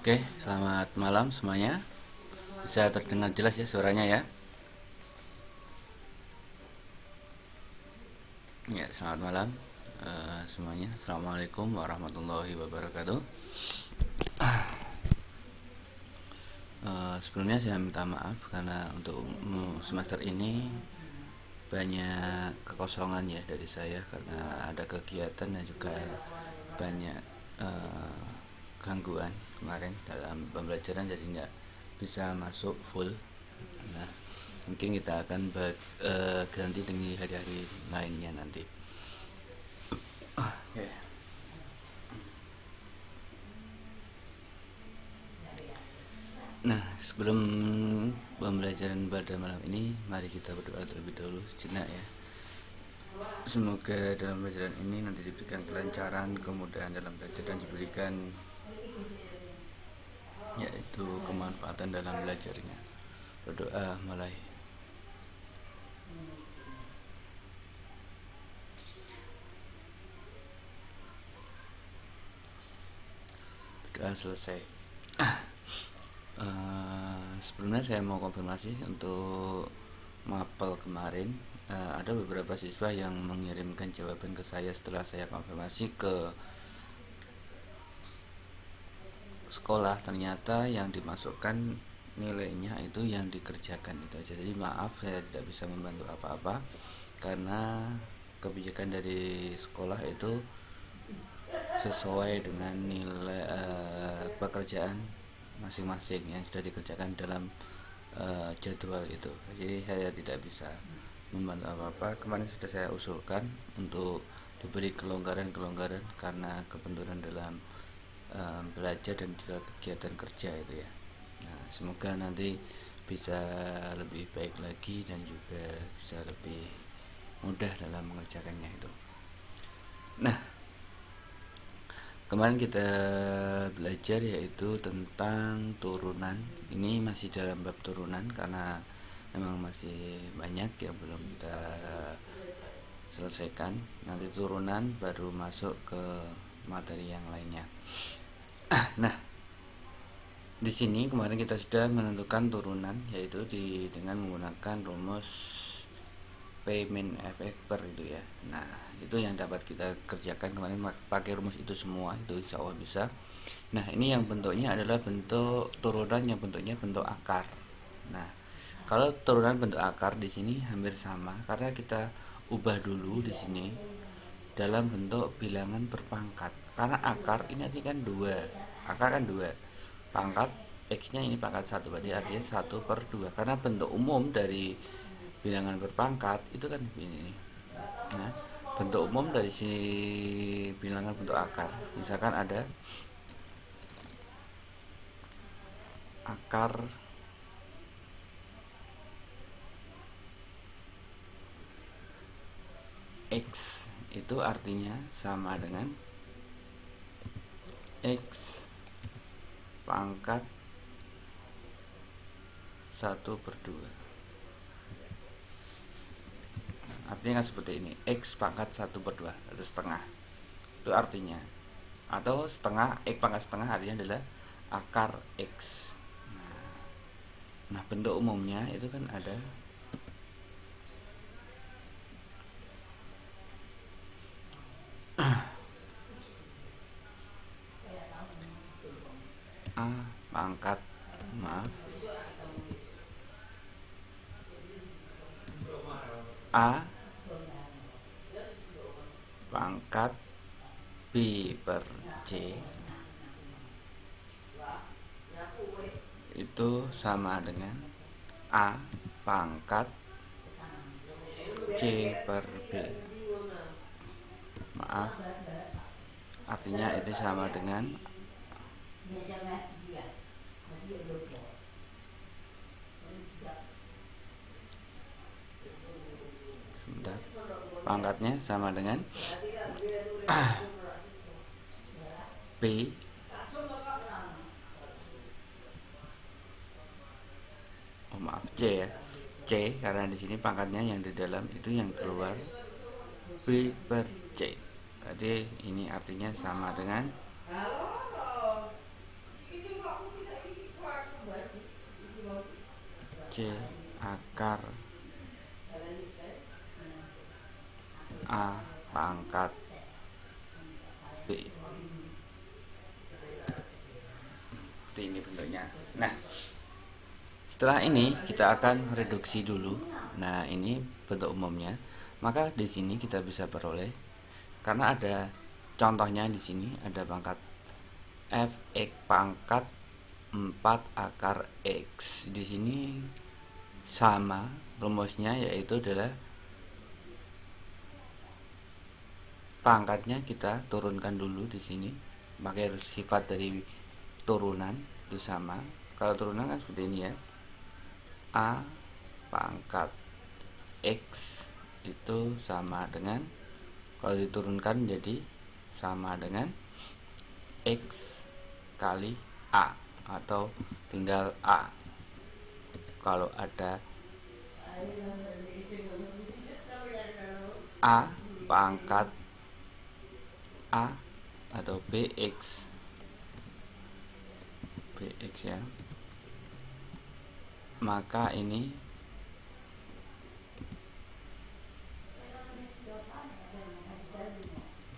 Oke, selamat malam semuanya. Bisa terdengar jelas ya suaranya ya. Selamat malam semuanya. Assalamualaikum warahmatullahi wabarakatuh. Sebelumnya saya minta maaf karena untuk semester ini banyak kekosongan ya dari saya karena ada kegiatan dan juga banyak gangguan kemarin dalam pembelajaran, jadi tidak bisa masuk full. Nah, mungkin kita akan ganti dengan hari-hari lainnya nanti. Okay. Nah, sebelum pembelajaran pada malam ini, mari kita berdoa terlebih dahulu sejenak ya. Semoga dalam pembelajaran ini nanti diberikan kelancaran, kemudahan dalam belajar, dan diberikan yaitu kemanfaatan dalam belajarnya. Berdoa mulai. Berdoa selesai. Sebelumnya saya mau konfirmasi untuk mapel kemarin. Ada beberapa siswa yang mengirimkan jawaban ke saya setelah saya konfirmasi ke sekolah, ternyata yang dimasukkan nilainya itu yang dikerjakan itu aja. Jadi maaf, saya tidak bisa membantu apa-apa karena kebijakan dari sekolah itu sesuai dengan nilai pekerjaan masing-masing yang sudah dikerjakan dalam jadwal itu. Jadi saya tidak bisa membantu apa-apa. Kemarin sudah saya usulkan untuk diberi kelonggaran karena kebenturan dalam belajar dan juga kegiatan kerja itu ya. Nah, semoga nanti bisa lebih baik lagi dan juga bisa lebih mudah dalam mengerjakannya itu. Nah, kemarin kita belajar yaitu tentang turunan. Ini masih dalam bab turunan karena memang masih banyak yang belum kita selesaikan. Nanti turunan baru masuk ke materi yang lainnya. Nah, di sini kemarin kita sudah menentukan turunan yaitu dengan menggunakan rumus payment factor itu ya. Nah, itu yang dapat kita kerjakan kemarin pakai rumus itu semua, itu insya Allah bisa. Nah, ini yang bentuknya adalah bentuk turunan yang bentuknya bentuk akar. Nah, kalau turunan bentuk akar di sini hampir sama karena kita ubah dulu di sini dalam bentuk bilangan berpangkat. Karena akar ini nanti kan 2. Akar kan 2. Pangkat X nya ini pangkat 1, berarti artinya 1/2 karena bentuk umum dari bilangan berpangkat itu kan ini. Nah, bentuk umum dari si bilangan bentuk akar, misalkan ada akar X, itu artinya sama dengan X pangkat 1/2. Artinya kan seperti ini, X pangkat 1/2 atau setengah. Itu artinya, atau setengah, X pangkat setengah artinya adalah akar X. Nah, bentuk umumnya itu kan ada A pangkat A pangkat B/C itu sama dengan A pangkat C/B. Maaf, artinya itu sama dengan pangkatnya sama dengan B C ya, C karena di sini pangkatnya yang di dalam itu yang keluar B/C. Berarti ini artinya sama dengan C akar A pangkat B. Seperti ini bentuknya. Nah, setelah ini kita akan reduksi dulu. Nah, ini bentuk umumnya. Maka di sini kita bisa peroleh, karena ada contohnya di sini, ada pangkat f(x) pangkat 4 akar x. Di sini sama rumusnya, yaitu adalah pangkatnya kita turunkan dulu di sini pakai sifat dari turunan, itu sama. Kalau turunan kan seperti ini ya, a pangkat x itu sama dengan, kalau diturunkan jadi sama dengan x kali a, atau tinggal a. Kalau ada a pangkat a atau bx ya, maka ini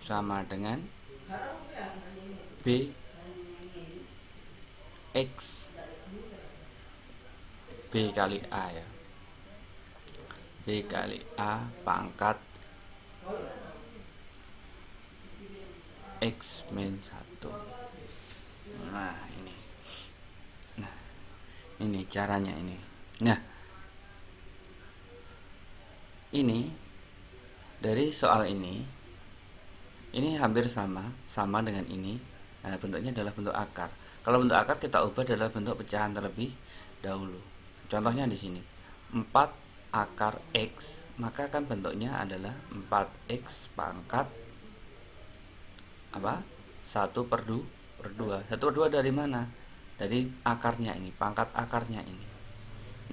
sama dengan b x b kali a ya, b kali a pangkat x min 1. Nah ini caranya ini. Nah, ini dari soal ini hampir sama dengan ini. Nah, bentuknya adalah bentuk akar. Kalau bentuk akar kita ubah adalah bentuk pecahan terlebih dahulu. Contohnya di sini 4 akar x, maka kan bentuknya adalah 4x pangkat apa? 1 per 2. 1 per 2 dari mana? Dari akarnya ini, pangkat akarnya ini.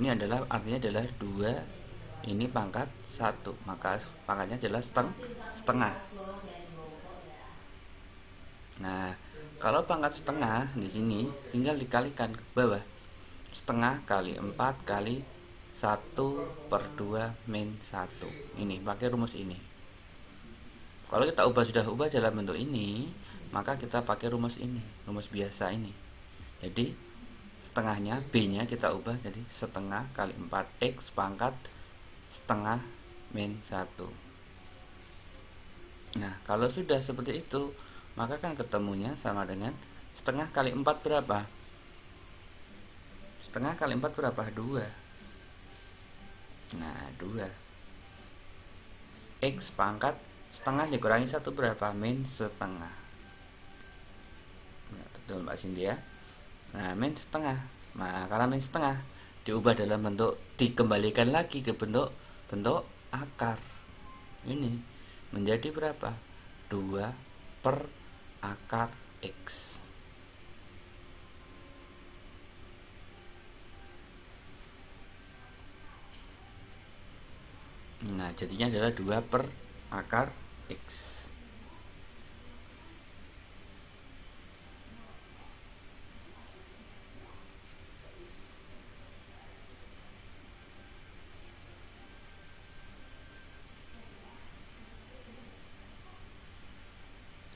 Ini adalah artinya adalah 2, ini pangkat 1, maka pangkatnya adalah setengah. Nah, kalau pangkat setengah di sini tinggal dikalikan ke bawah. Setengah kali 4 kali 1 per 2 min 1. Ini pakai rumus ini. Kalau kita sudah ubah dalam bentuk ini, maka kita pakai rumus ini, rumus biasa ini. Jadi setengahnya, b-nya kita ubah jadi setengah kali 4x pangkat setengah min 1. Nah, kalau sudah seperti itu, maka kan ketemunya sama dengan setengah kali 4 berapa? Setengah kali 4 berapa? 2. Nah, 2 x pangkat setengah dikurangi 1 berapa? Min setengah. Nah, betul Mbak Cynthia. Nah, min setengah. Nah, karena min setengah diubah dalam bentuk, dikembalikan lagi ke bentuk akar. Ini menjadi berapa? 2 per akar x. Nah, jadinya adalah 2 per akar x.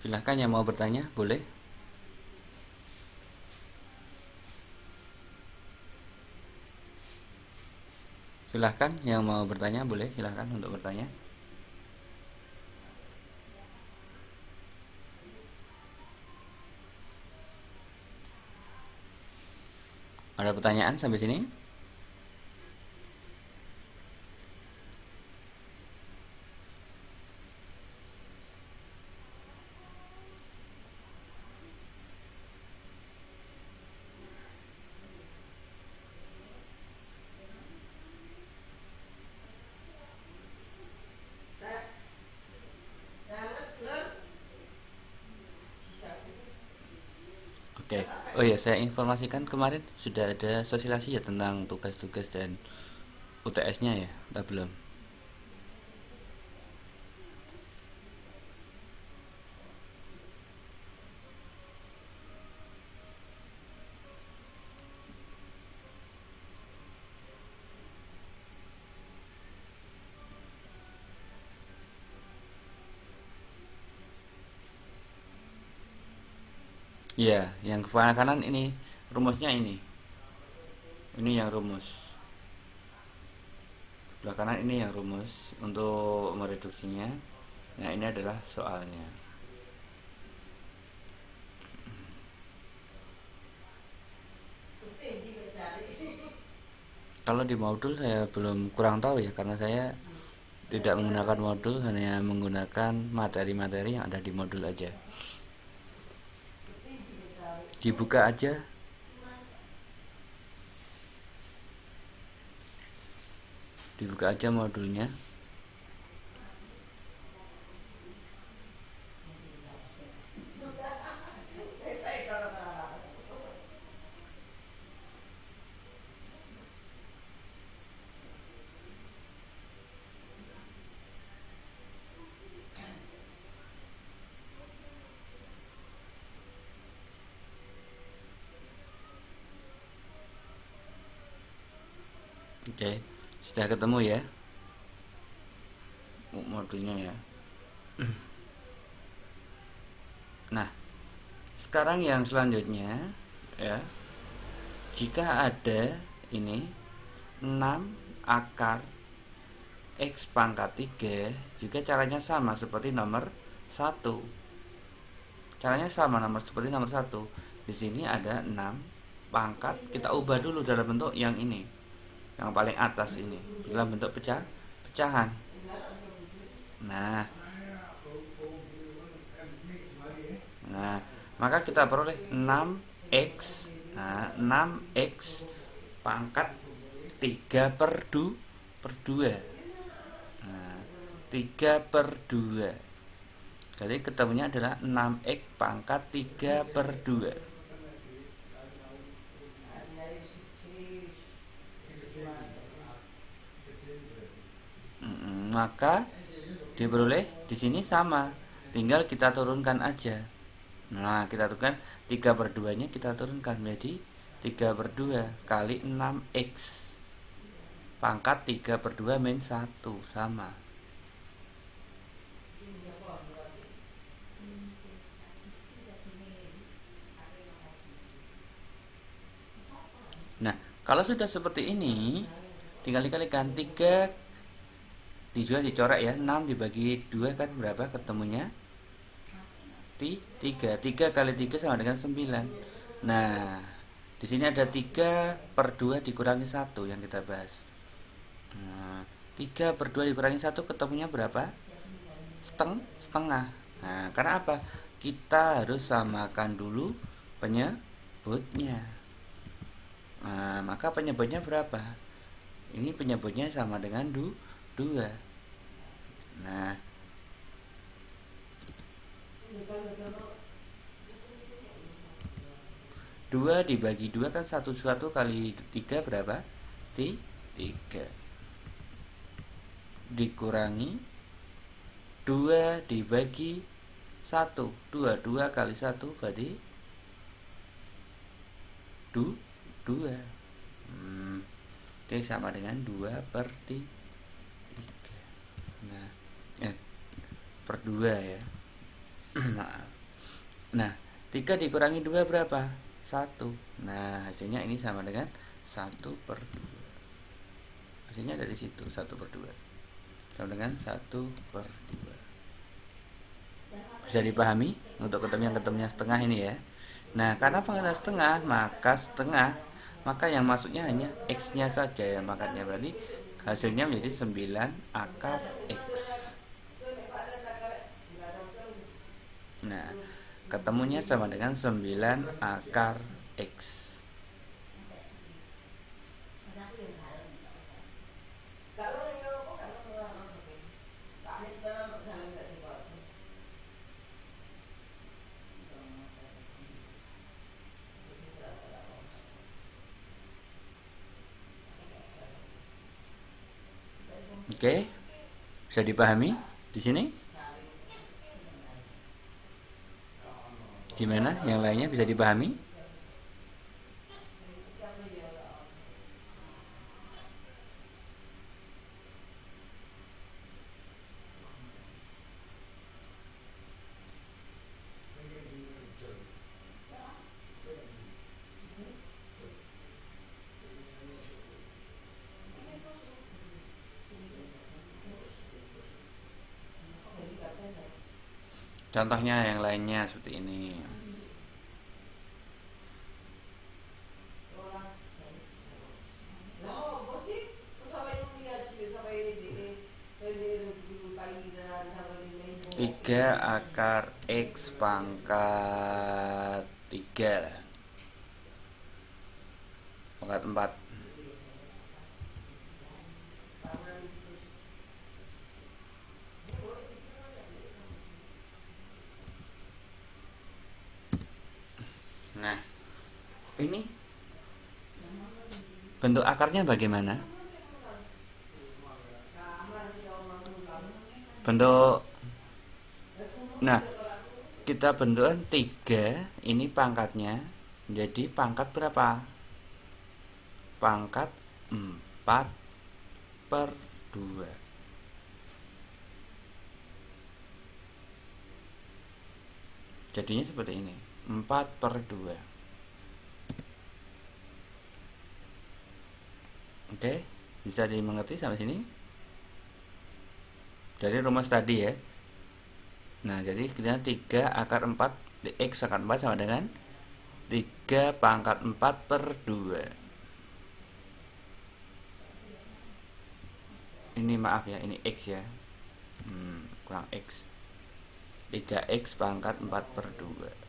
Silahkan yang mau bertanya, boleh. Silahkan yang mau bertanya, boleh. Silahkan untuk bertanya. Ada pertanyaan sampai sini? Oke. Oh ya, saya informasikan kemarin sudah ada sosialisasi ya tentang tugas-tugas dan UTS-nya ya, atau belum? Iya, yang sebelah kanan ini rumusnya ini. Ini yang rumus. Sebelah kanan ini yang rumus untuk mereduksinya. Nah, ini adalah soalnya. Kalau di modul saya belum kurang tahu ya, karena saya tidak menggunakan modul, hanya menggunakan materi-materi yang ada di modul aja. Dibuka aja. Dibuka aja modulnya. Oke, sudah ketemu ya modulnya ya. Nah, sekarang yang selanjutnya ya, jika ada ini 6 akar X pangkat 3, juga caranya sama seperti nomor 1. Caranya sama seperti nomor 1. Di sini ada 6 pangkat, kita ubah dulu dalam bentuk yang ini. Yang paling atas ini dalam bentuk pecahan. Nah, Nah, maka kita peroleh 6x. Nah, 6x pangkat 3 per 2. Nah, 3 per 2. Jadi ketemunya adalah 6x pangkat 3 per 2. Maka diperoleh di sini sama. Tinggal kita turunkan aja. Nah, kita turunkan 3 per 2 nya kita turunkan menjadi 3 per 2 kali 6x pangkat 3 per 2 min 1 sama. Nah, kalau sudah seperti ini, tinggal dikalikan 3 dicoret ya, 6 dibagi 2 kan berapa ketemunya? 3. 3 kali 3 sama dengan 9. Nah, di sini ada 3 per 2 dikurangi 1 yang kita bahas. Nah, 3 per 2 dikurangi 1 ketemunya berapa? Setengah. Nah, karena apa? Kita harus samakan dulu penyebutnya. Nah, maka penyebutnya berapa? Ini penyebutnya sama dengan 2. Nah, 2 dibagi 2 kan 1 kali 3 berapa? 3. Dikurangi 2 dibagi 1. 2 kali 1 berarti 2. Oke, sama dengan 2 per 3. Nah, per 2 ya. Maaf. Nah, 3 dikurangi 2 berapa? 1. Nah, hasilnya ini sama dengan 1 per 2. Hasilnya dari situ 1 per 2 sama dengan 1 per 2. Bisa dipahami untuk ketemunya setengah ini ya. Nah, karena pangkatnya setengah, maka yang masuknya hanya x-nya saja ya, makanya berarti hasilnya menjadi 9 akar x. Nah, ketemunya sama dengan 9 akar x. Oke, bisa dipahami di sini? Gimana? Yang lainnya bisa dipahami? Contohnya yang lainnya seperti ini. Tiga akar X pangkat 3 lah. Pangkat 4. Nah, ini bentuk akarnya bagaimana? Bentuk, nah, kita bentukkan 3, ini pangkatnya. Jadi pangkat berapa? Pangkat 4/2. Jadinya seperti ini, 4/2. Oke, bisa dimengerti sampai sini? Dari rumus tadi ya. Nah, jadi kita 3 akar 4 X akar 4 sama dengan 3 pangkat 4/2. Ini maaf ya, ini X ya. Kurang X. 3X pangkat 4/2.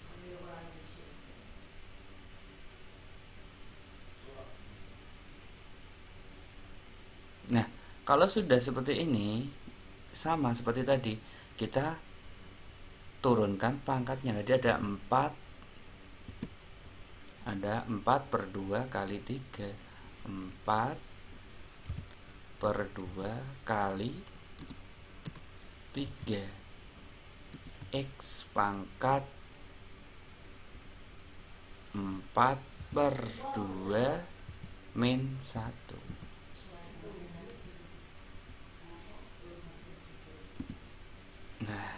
Nah, kalau sudah seperti ini, sama seperti tadi, kita turunkan pangkatnya. Jadi ada 4/2 kali 3. 4/2 kali 3 X pangkat 4/2 min 1. Nah,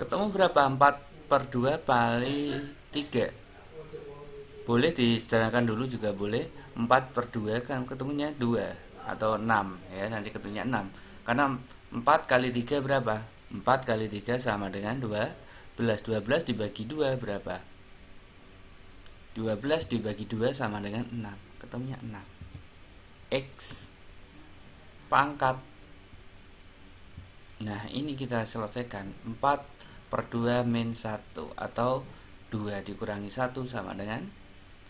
ketemu berapa? 4/2 kali 3. Boleh disederhanakan dulu juga boleh. 4/2 kan ketemunya 2 atau 6 ya, nanti ketemunya 6. Karena 4 kali 3 berapa? 4 kali 3 sama dengan 12. 12 dibagi 2 berapa? 12 dibagi 2 sama dengan 6. Ketemunya 6. X pangkat. Nah, ini kita selesaikan. 4/2 min 1 atau 2 dikurangi 1 sama dengan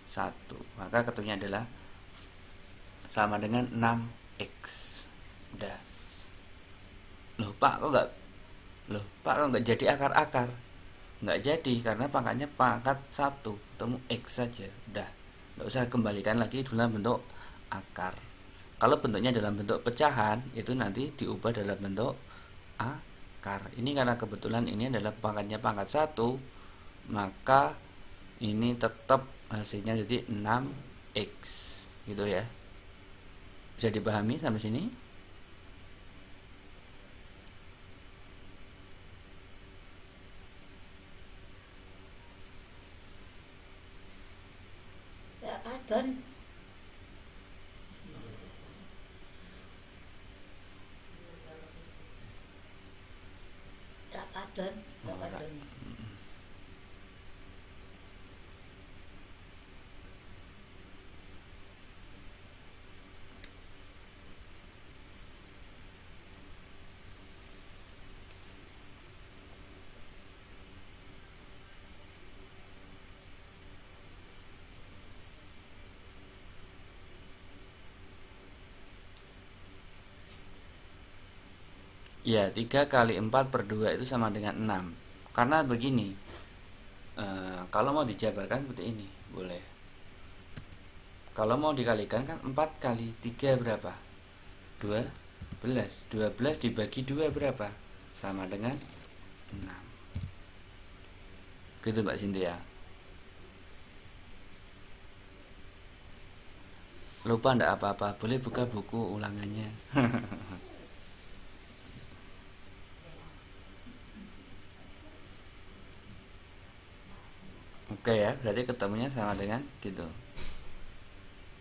1. Maka ketemunya adalah sama dengan 6X. Udah. Loh Pak kok nggak jadi akar-akar? Nggak jadi karena pangkatnya pangkat 1, ketemu X saja. Udah. Nggak usah kembalikan lagi dalam bentuk akar. Kalau bentuknya dalam bentuk pecahan, itu nanti diubah dalam bentuk akar. Ini karena kebetulan ini adalah pangkatnya pangkat 1, maka ini tetap hasilnya jadi 6X. Gitu ya. Bisa dipahami sampai sini? Ya, adon. Adon. Ya, 3 kali 4/2 itu sama dengan 6. Karena begini, kalau mau dijabarkan seperti ini, boleh. Kalau mau dikalikan kan 4 kali 3 berapa? 12. 12 dibagi 2 berapa? Sama dengan 6. Gitu Mbak Cynthia. Lupa ndak apa-apa, boleh buka buku ulangannya. Oke ya, berarti ketemunya sama dengan gitu.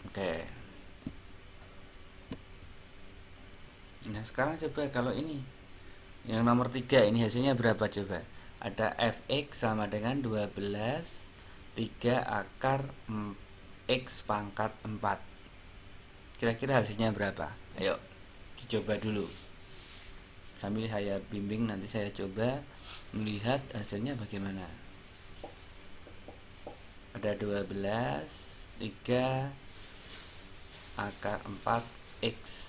Oke. Nah sekarang coba kalau ini yang nomor 3 ini hasilnya berapa coba? Ada fx sama dengan 12 3 akar x pangkat 4. Kira-kira hasilnya berapa? Ayo dicoba dulu. Sambil saya bimbing, nanti saya coba melihat hasilnya bagaimana. Ada 12 3 akar 4 x.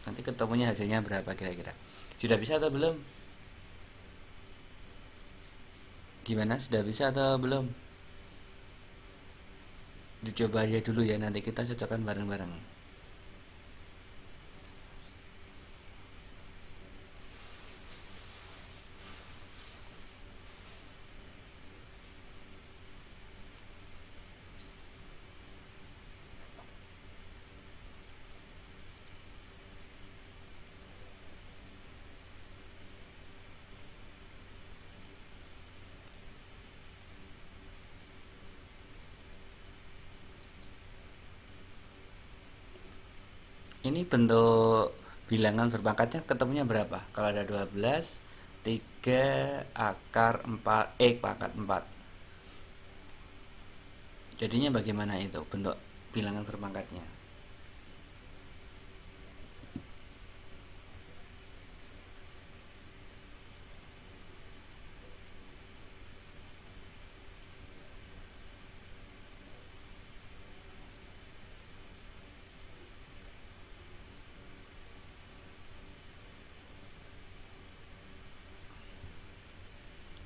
Nanti ketemunya hasilnya berapa kira-kira? Sudah bisa atau belum? Gimana, sudah bisa atau belum? Dicoba aja dulu ya, nanti kita cocokkan bareng-bareng. Ini bentuk bilangan berpangkatnya ketemunya berapa? Kalau ada 12 3 akar 4 pangkat 4. Jadinya bagaimana itu bentuk bilangan berpangkatnya?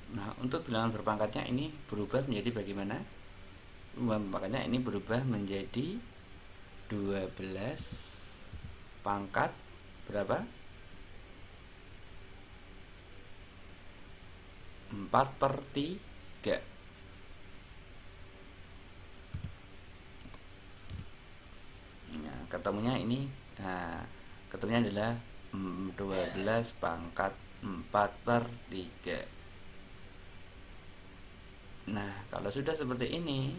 Nah, untuk bilangan berpangkatnya ini berubah menjadi bagaimana? Makanya ini berubah menjadi 12 pangkat berapa? 4/3. Nah, ketemunya ini, nah, ketemunya adalah 12 pangkat 4/3. Nah, kalau sudah seperti ini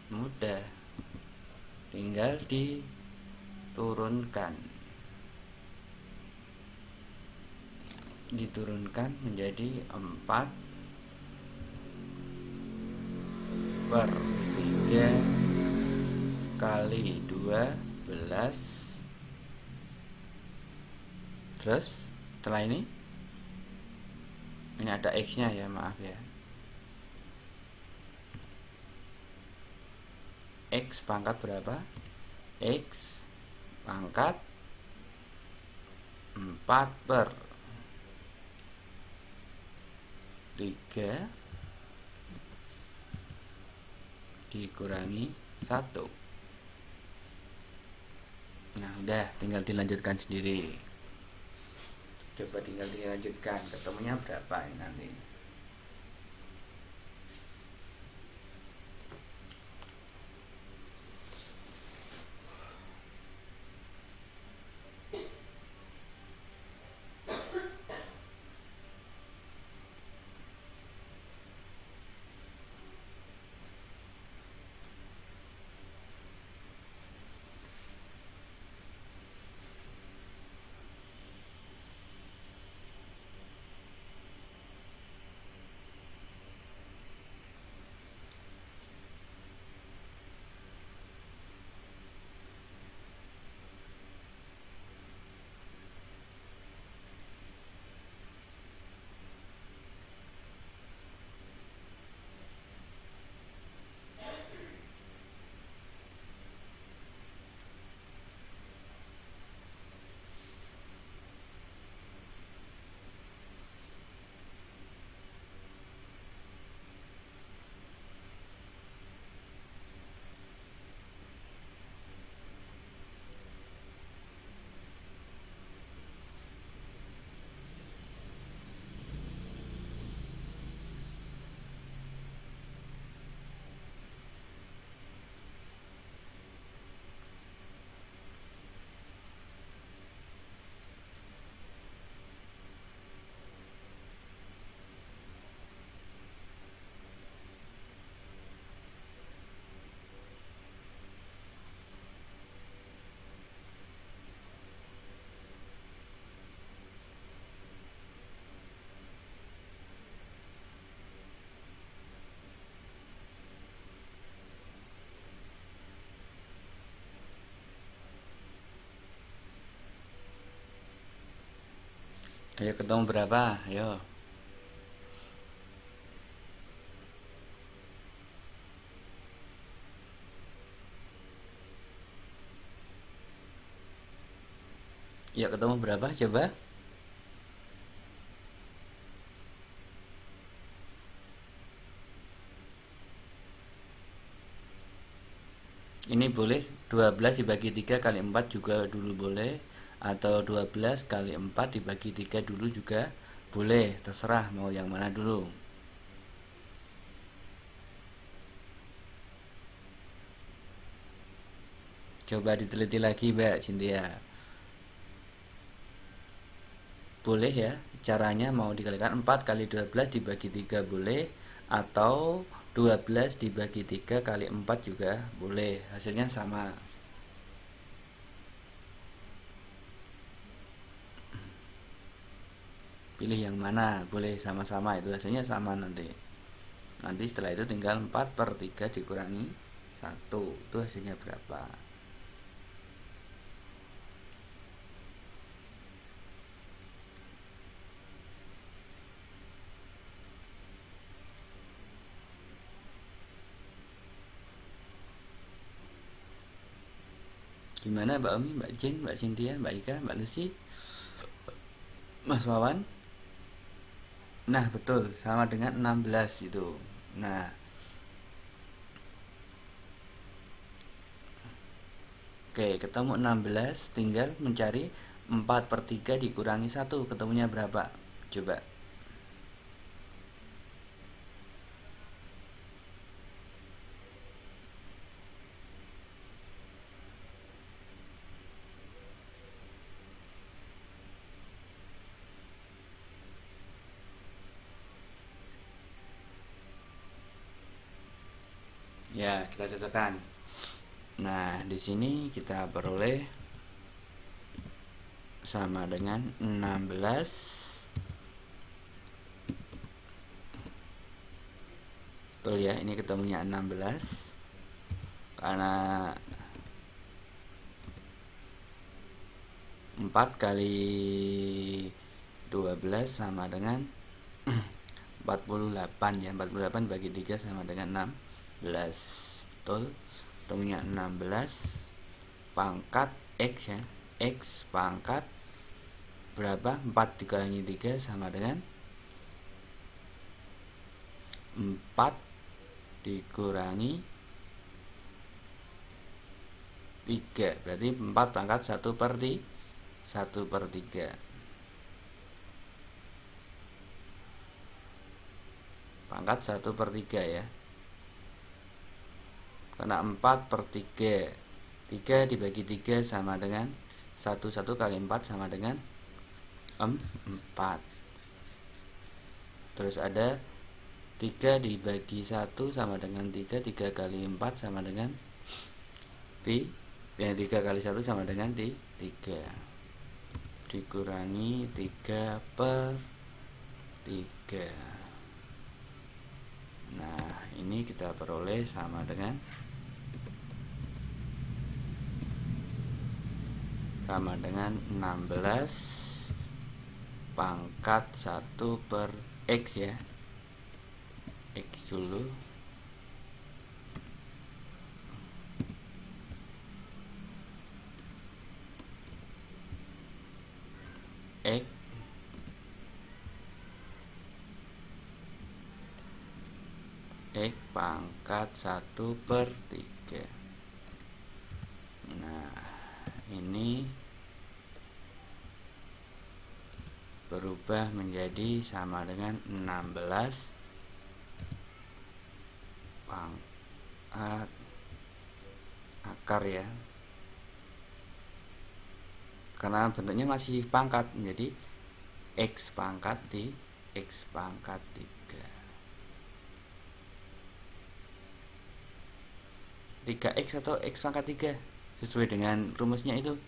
mudah, tinggal diturunkan menjadi 4/3 kali 12. Terus setelah ini ada x nya ya, maaf ya, x pangkat berapa? X pangkat 4/3 dikurangi 1. Nah udah, tinggal dilanjutkan sendiri. Coba tinggal dilanjutkan, ketemunya berapa ini nanti. Ayo ketemu berapa? Ayo. Ya ketemu berapa coba? Ini boleh 12 dibagi 3 kali 4 juga dulu boleh, atau 12 kali 4 dibagi 3 dulu juga boleh, terserah mau yang mana dulu. Coba diteliti lagi Mbak Cynthia. Boleh ya, caranya mau dikalikan 4 kali 12 dibagi 3 boleh, atau 12 dibagi 3 kali 4 juga boleh, hasilnya sama. Pilih yang mana, boleh sama-sama, itu hasilnya sama nanti. Nanti setelah itu tinggal 4 per 3 dikurangi 1, itu hasilnya berapa. Gimana Mbak Omi, Mbak Jen, Mbak Cynthia, Mbak Ika, Mbak Lucy, Mas Wawan? Nah betul, sama dengan 16 itu. Nah, oke, ketemu 16, tinggal mencari 4 per 3 dikurangi 1, ketemunya berapa? Coba. Ya, kita cocokkan. Nah, di sini kita peroleh sama dengan 16. Betul ya, ini ketemunya 16. Karena 4 kali 12 sama dengan 48 ya. 48 bagi 3 sama dengan 16. Betul. Ketemunya 16 pangkat X ya. X pangkat berapa? 4 dikurangi 3 sama dengan 4 dikurangi 3, berarti 4 pangkat 1 per 3. Pangkat 1 per 3 ya. Karena 4 per 3, 3 dibagi 3 sama dengan 1 kali 4 sama dengan 4. Terus ada 3 dibagi 1 sama dengan 3, 3 kali 4 sama dengan 3 kali 1 sama dengan 3. Dikurangi 3 per 3. Nah, ini kita peroleh sama dengan 16 pangkat 1 per X ya. X dulu. X pangkat 1 per 3. Nah, ini berubah menjadi sama dengan 16 pangkat akar ya. Karena bentuknya masih pangkat, menjadi X pangkat di X pangkat 3. 3X atau X pangkat 3 sesuai dengan rumusnya itu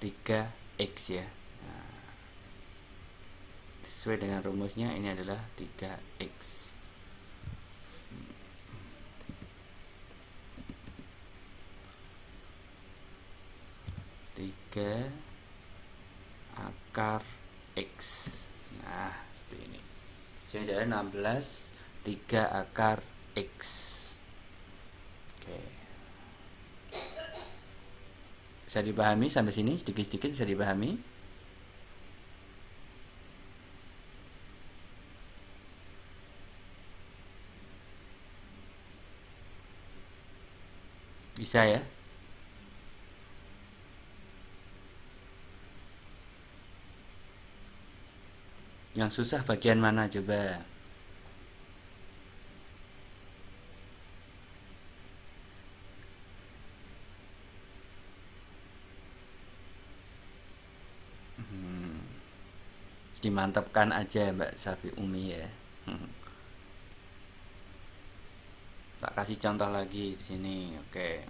3X ya. Nah, sesuai dengan rumusnya ini adalah 3X. akar X. Nah, seperti ini. Jadi ada 16 3 akar X. Oke. Bisa dipahami sampai sini, sedikit-sedikit bisa dipahami. Bisa ya? Yang susah bagian mana coba? Dimantapkan aja Mbak Safi Umi ya. Tak kasih contoh lagi di sini. Oke.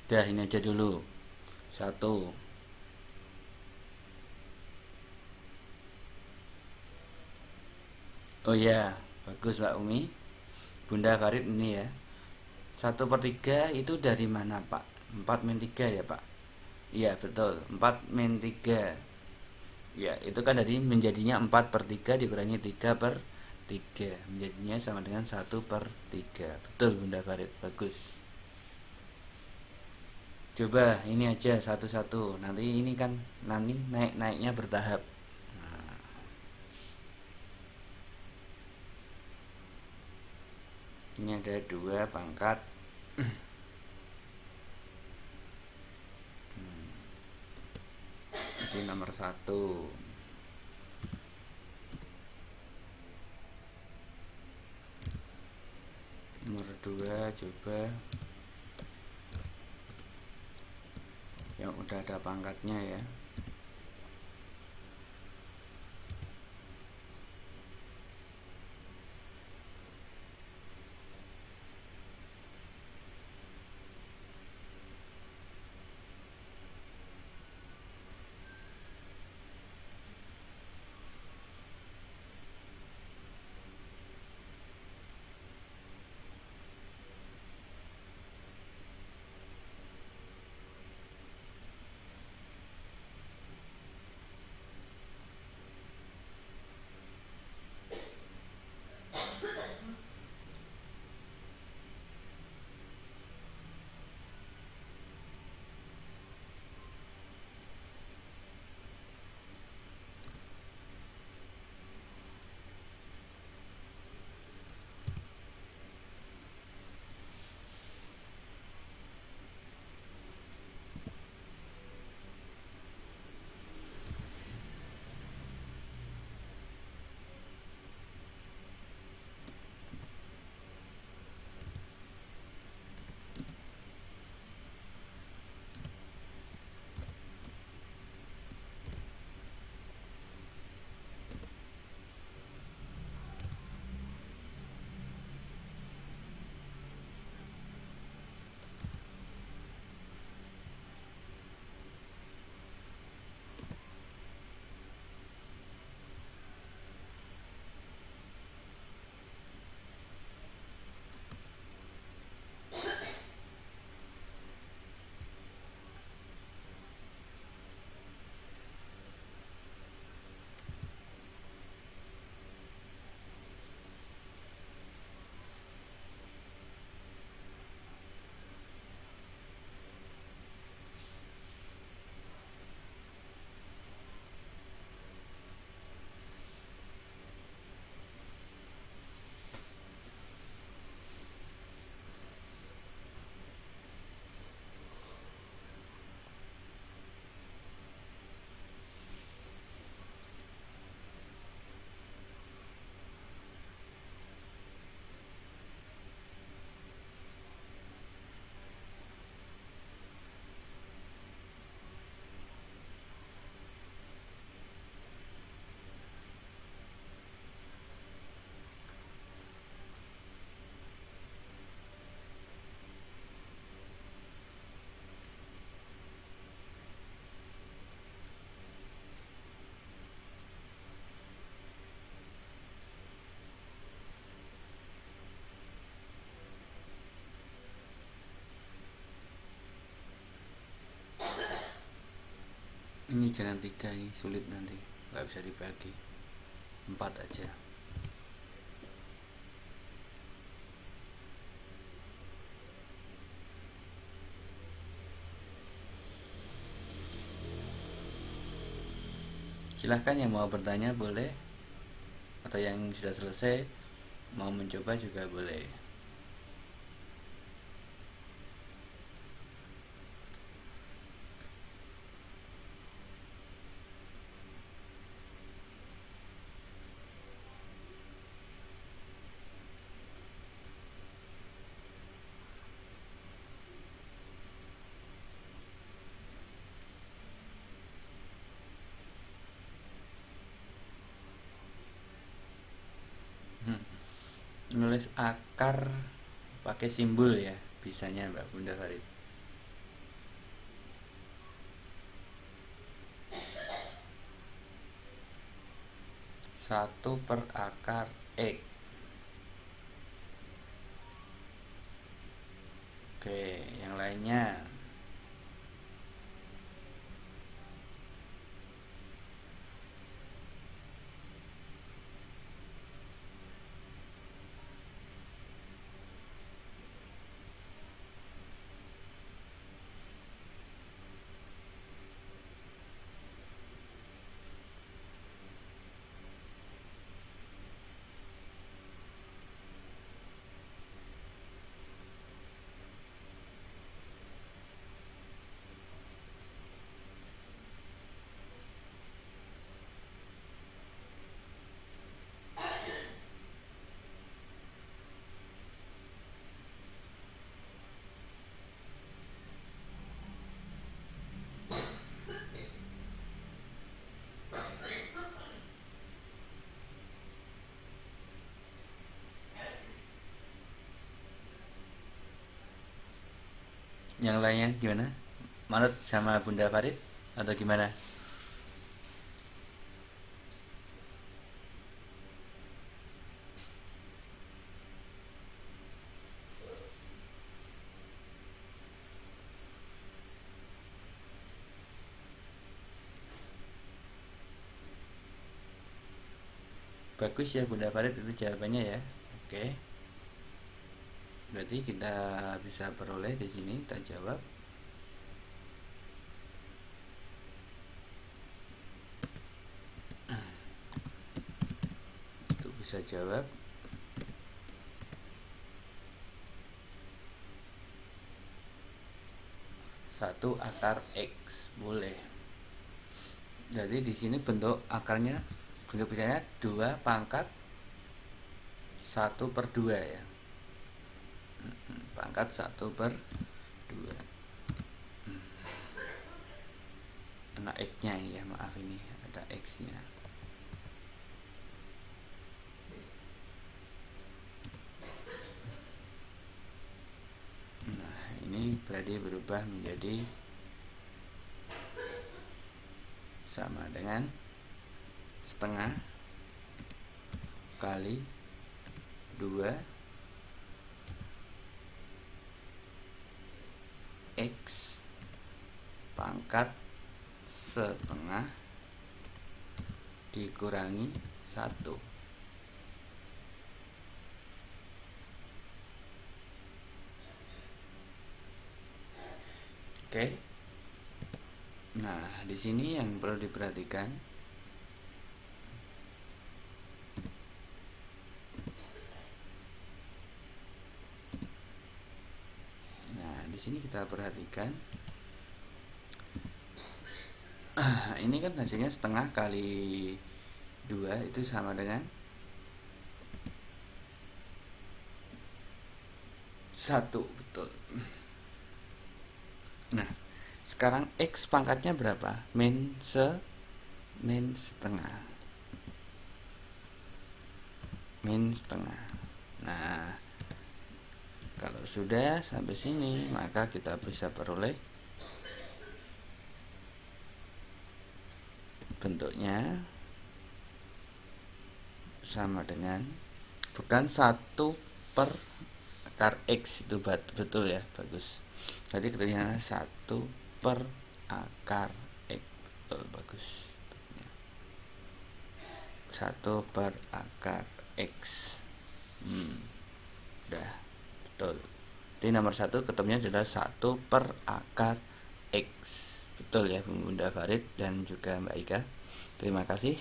Udah ini aja dulu. Satu. Oh iya, bagus Mbak Umi. Bunda Karit ini ya. 1/3 itu dari mana Pak? 4/3 ya Pak? Iya betul, 4/3. Ya itu kan dari menjadinya 4/3 dikurangi 3/3. Menjadinya sama dengan 1/3. Betul Bunda Karit, bagus. Coba ini aja satu-satu. Nanti ini kan nanti naik-naiknya bertahap. Nah, ini ada 2 pangkat. Jadi nomor 1. Nomor 2 coba yang udah ada pangkatnya ya. Ini jangan 3, ini sulit nanti, nggak bisa dibagi, 4 aja. Silahkan yang mau bertanya boleh, atau yang sudah selesai mau mencoba juga boleh. Nulis akar pakai simbol ya, bisanya Mbak Bunda Farid. 1 per akar X. Oke, yang lainnya. Yang lainnya gimana? Manut sama Bunda Farid atau gimana? Bagus ya Bunda Farid itu jawabannya ya. Oke. Berarti kita bisa peroleh di sini, kita jawab. Itu bisa jawab. Satu akar X boleh. Jadi di sini bentuk akarnya, bentuk bisanya 2 pangkat 1 per 2 ya. Pangkat 1 per 2. Ada X nya ya, maaf ini ada X nya. Nah ini berarti berubah menjadi sama dengan setengah kali 2 X pangkat setengah dikurangi 1. Oke. Nah, di sini yang perlu diperhatikan, nah di sini kita perhatikan, ini kan hasilnya setengah kali 2 itu sama dengan 1, betul. Nah, sekarang X pangkatnya berapa? Min setengah. Min setengah. Nah, kalau sudah sampai sini, maka kita bisa peroleh bentuknya sama dengan, bukan 1 per akar X itu betul ya, bagus. Jadi ketulisannya 1 per akar X. betul, bagus. 1/akar X. Udah, betul. Jadi nomor 1 ketemunya adalah 1/akar X. Betul ya Bunda Farid dan juga Mbak Ika. Terima kasih.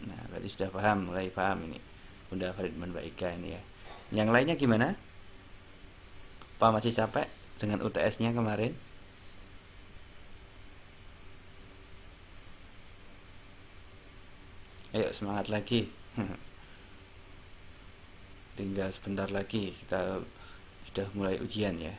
Nah, berarti sudah paham, mulai paham ini Bunda Farid dan Mbak Ika ini ya. Yang lainnya gimana? Apa masih capek dengan UTS-nya kemarin? Ayo semangat lagi. Tinggal sebentar lagi kita sudah mulai ujian ya.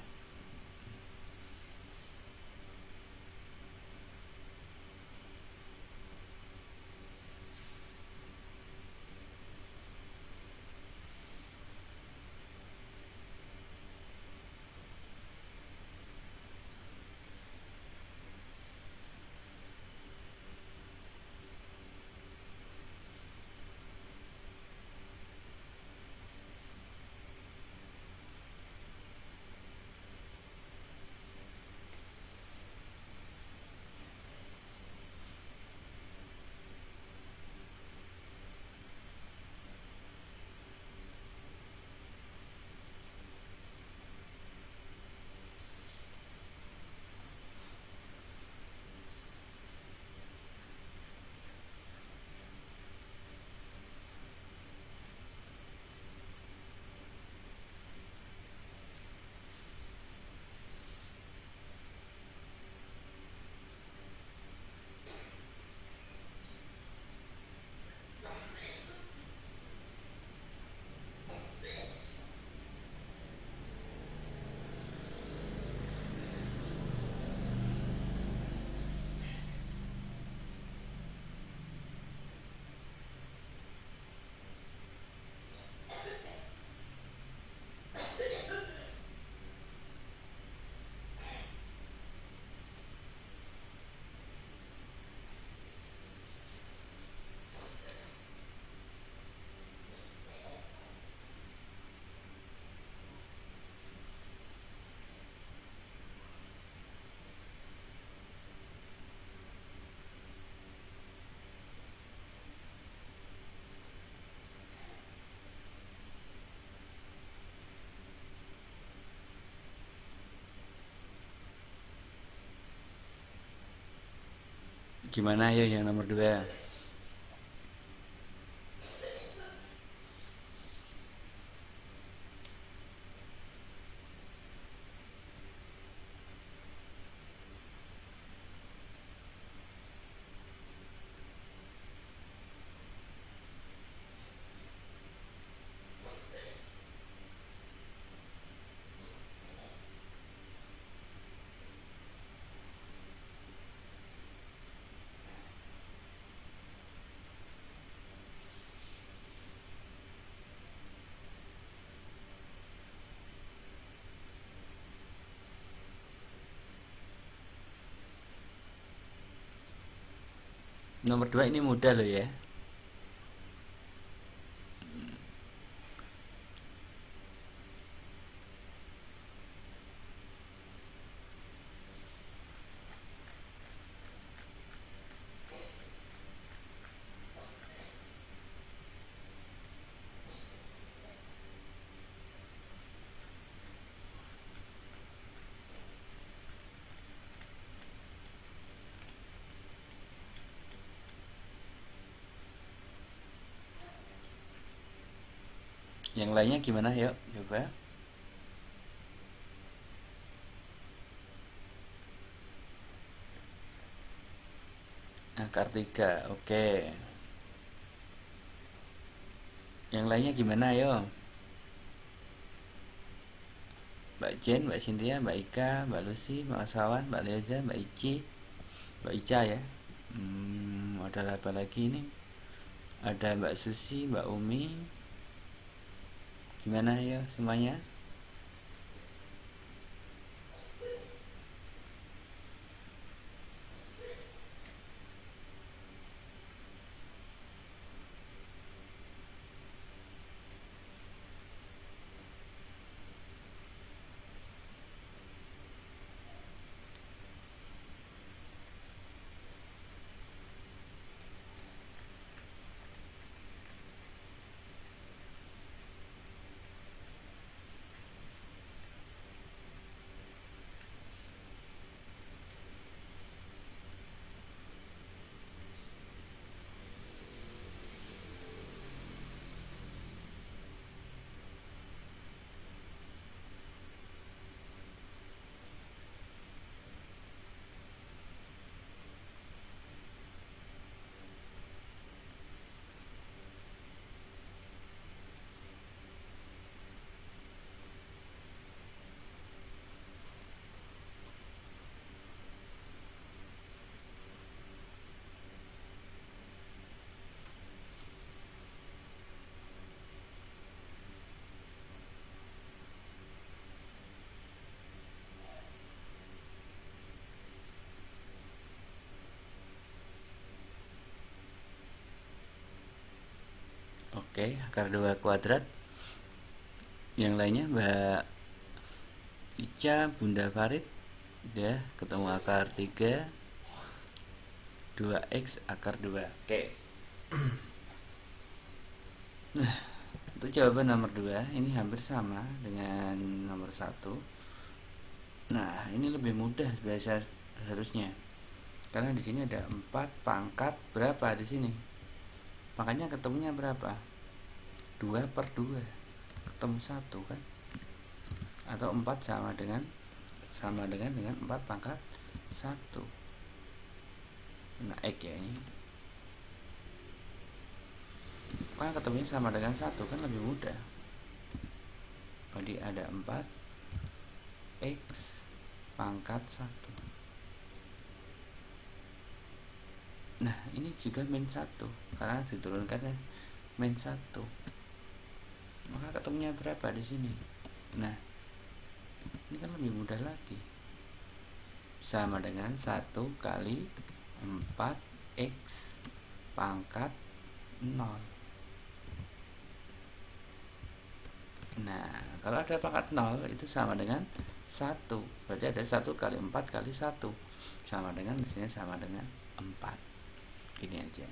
Gimana ya yang nomor 2? Nomor 2 ini mudah loh ya. Yang lainnya gimana? Yuk coba. Akar 3. Oke. Yang lainnya gimana? Yuk. Mbak Jen, Mbak Cynthia, Mbak Ika, Mbak Lucy, Mbak Sawan, Mbak Leza, Mbak Ici, Mbak Ica ya. Ada apa lagi ini? Ada Mbak Susi, Mbak Umi. Gimana ya semuanya? Oke, akar 2 kuadrat. Yang lainnya Mbak Ica, Bunda Farid, ya ketemu akar 3, 2x akar 2. Oke. Nah, untuk jawaban nomor 2 ini hampir sama dengan nomor 1. Nah, ini lebih mudah biasa harusnya. Karena di sini ada 4 pangkat berapa di sini? Makanya ketemunya berapa? 2/2. Ketemu 1 kan? Atau 4 dengan 4 pangkat 1. Nah, X ya ini. Kan ketemunya sama dengan 1 kan lebih mudah. Jadi ada 4 X pangkat 1. Nah, ini juga min 1 karena diturunkan min 1. Maka ketemunya berapa di sini? Nah, ini kan lebih mudah lagi. Sama dengan 1 kali 4x pangkat 0. Nah, kalau ada pangkat 0 itu sama dengan 1. Berarti ada 1 kali 4 kali 1. Sama dengan di sini sama dengan 4. Gini aja.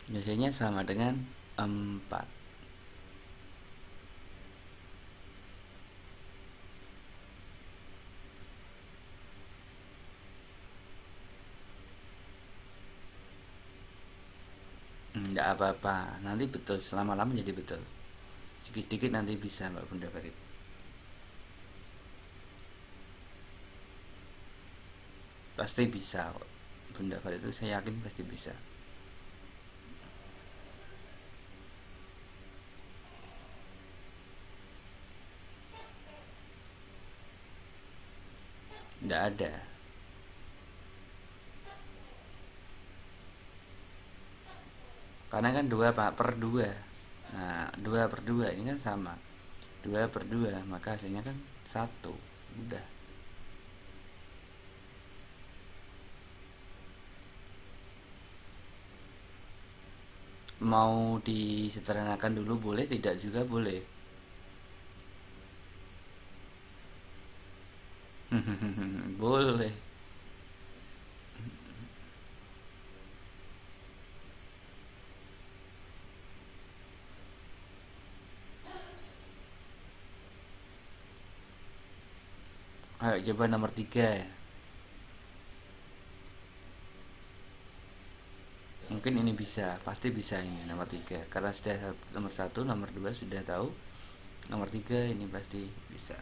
Biasanya sama dengan 4. Enggak apa-apa, nanti betul, lama-lama jadi betul. Sedikit-sedikit nanti bisa Mbak Bunda Farid. Pasti bisa kok. Bunda Farid itu saya yakin pasti bisa. Enggak ada. Karena kan 2/2. Nah, 2/2 ini kan sama. 2/2 maka hasilnya kan 1. Udah. Mau disederhanakan dulu boleh, tidak juga boleh. Boleh. Ayo coba nomor 3 ya. Mungkin ini bisa, pasti bisa ini nomor 3. Karena sudah nomor 1, nomor 2 sudah tahu. Nomor 3 ini pasti bisa.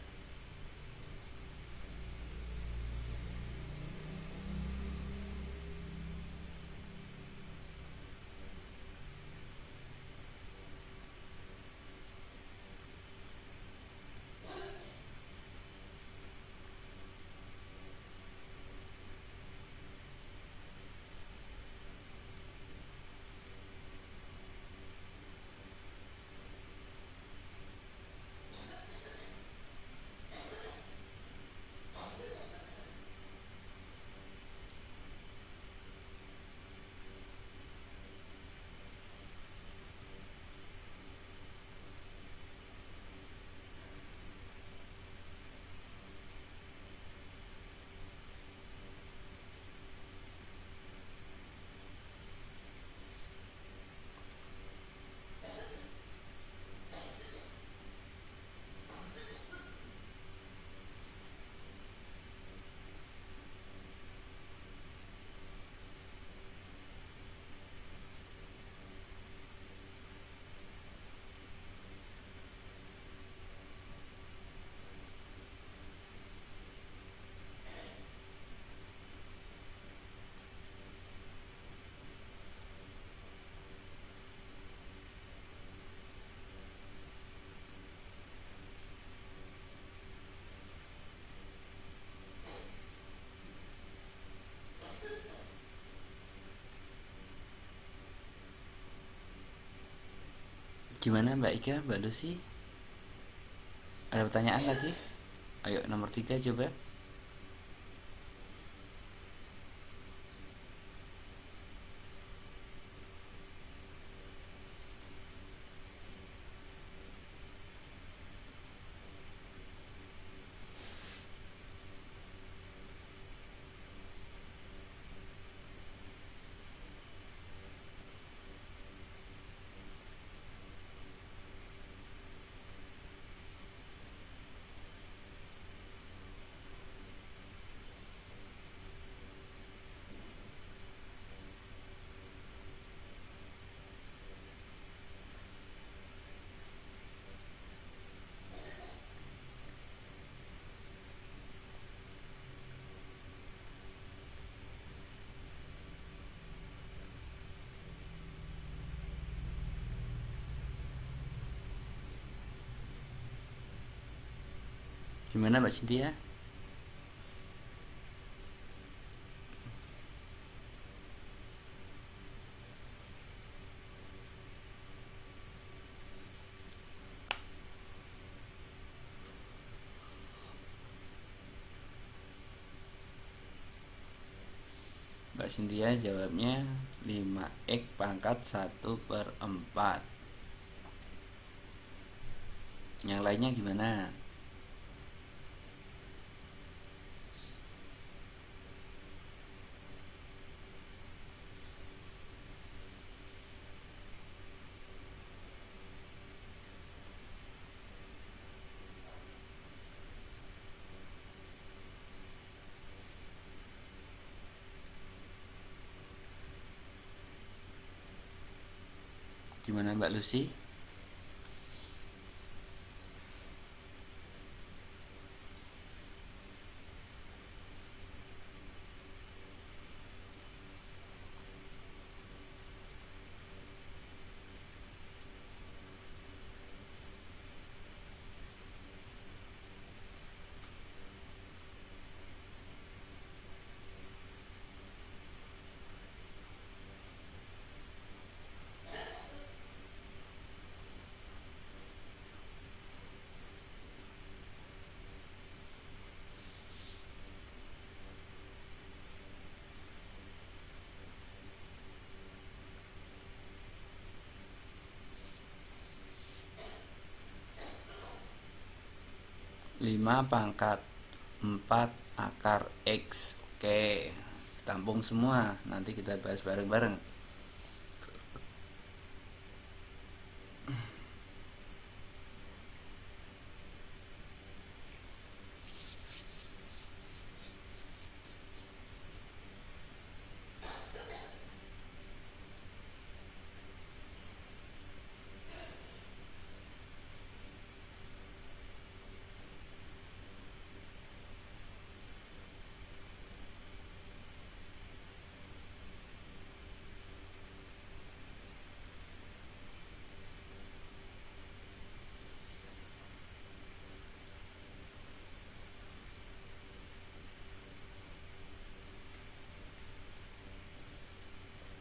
Gimana Mbak Ika, Mbak Lucy? Ada pertanyaan lagi? Ayo nomor 3 coba. Gimana Mbak Cynthia? Mbak Cynthia jawabnya 5x pangkat 1/4. Yang lainnya gimana? Gimana Mbak Lucy? Lima pangkat 4 akar X. Oke, tampung semua. Nanti kita bahas bareng-bareng.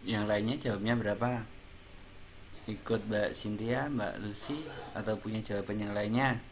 Yang lainnya jawabnya berapa? Ikut Mbak Cynthia, Mbak Lucy, atau punya jawaban yang lainnya?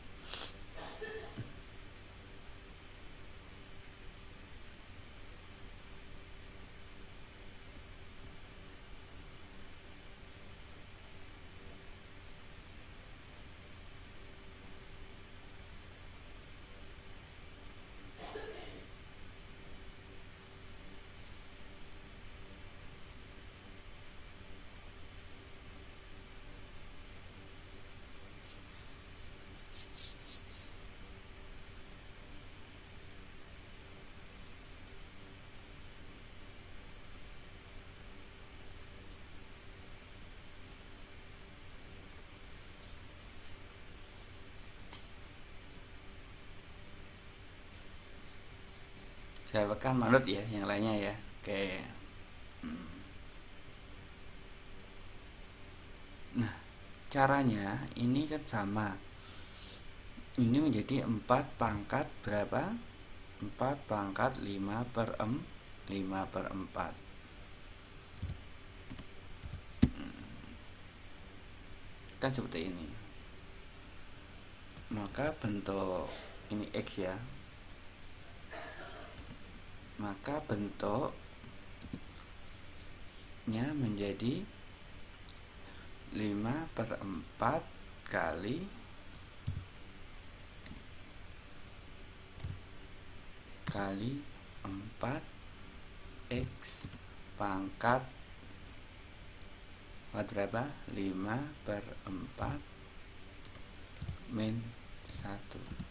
Saya kan manut ya yang lainnya ya. Oke. Nah, caranya ini kan sama. Ini menjadi 4 pangkat berapa? 4 pangkat 5/4. Kan seperti ini. Maka bentuk ini X ya. Maka bentuknya menjadi 5/4 kali 4 X pangkat berapa? 5/4 min 1.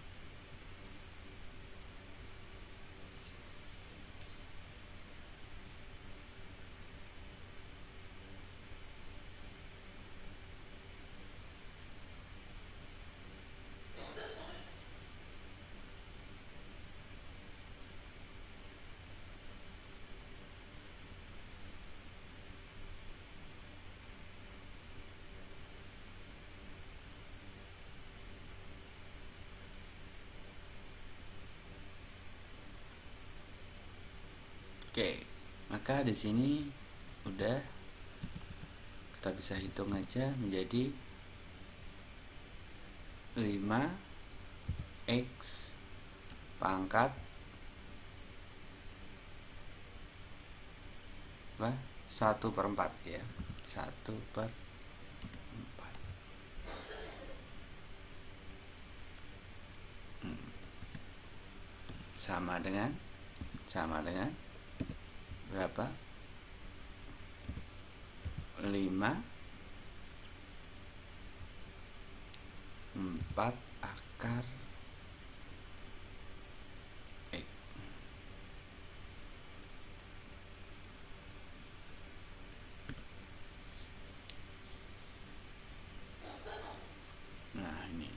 Oke, maka di sini udah kita bisa hitung aja menjadi 5x pangkat 1/4 ya, 1/4 sama dengan berapa? 5/4 X. Nah, ini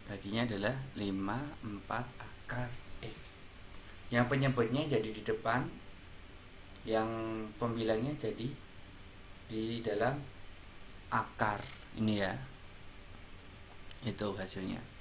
tadinya adalah 5/4 X. Yang penyebutnya jadi di depan, yang pembilangnya jadi di dalam akar ini ya. Itu hasilnya.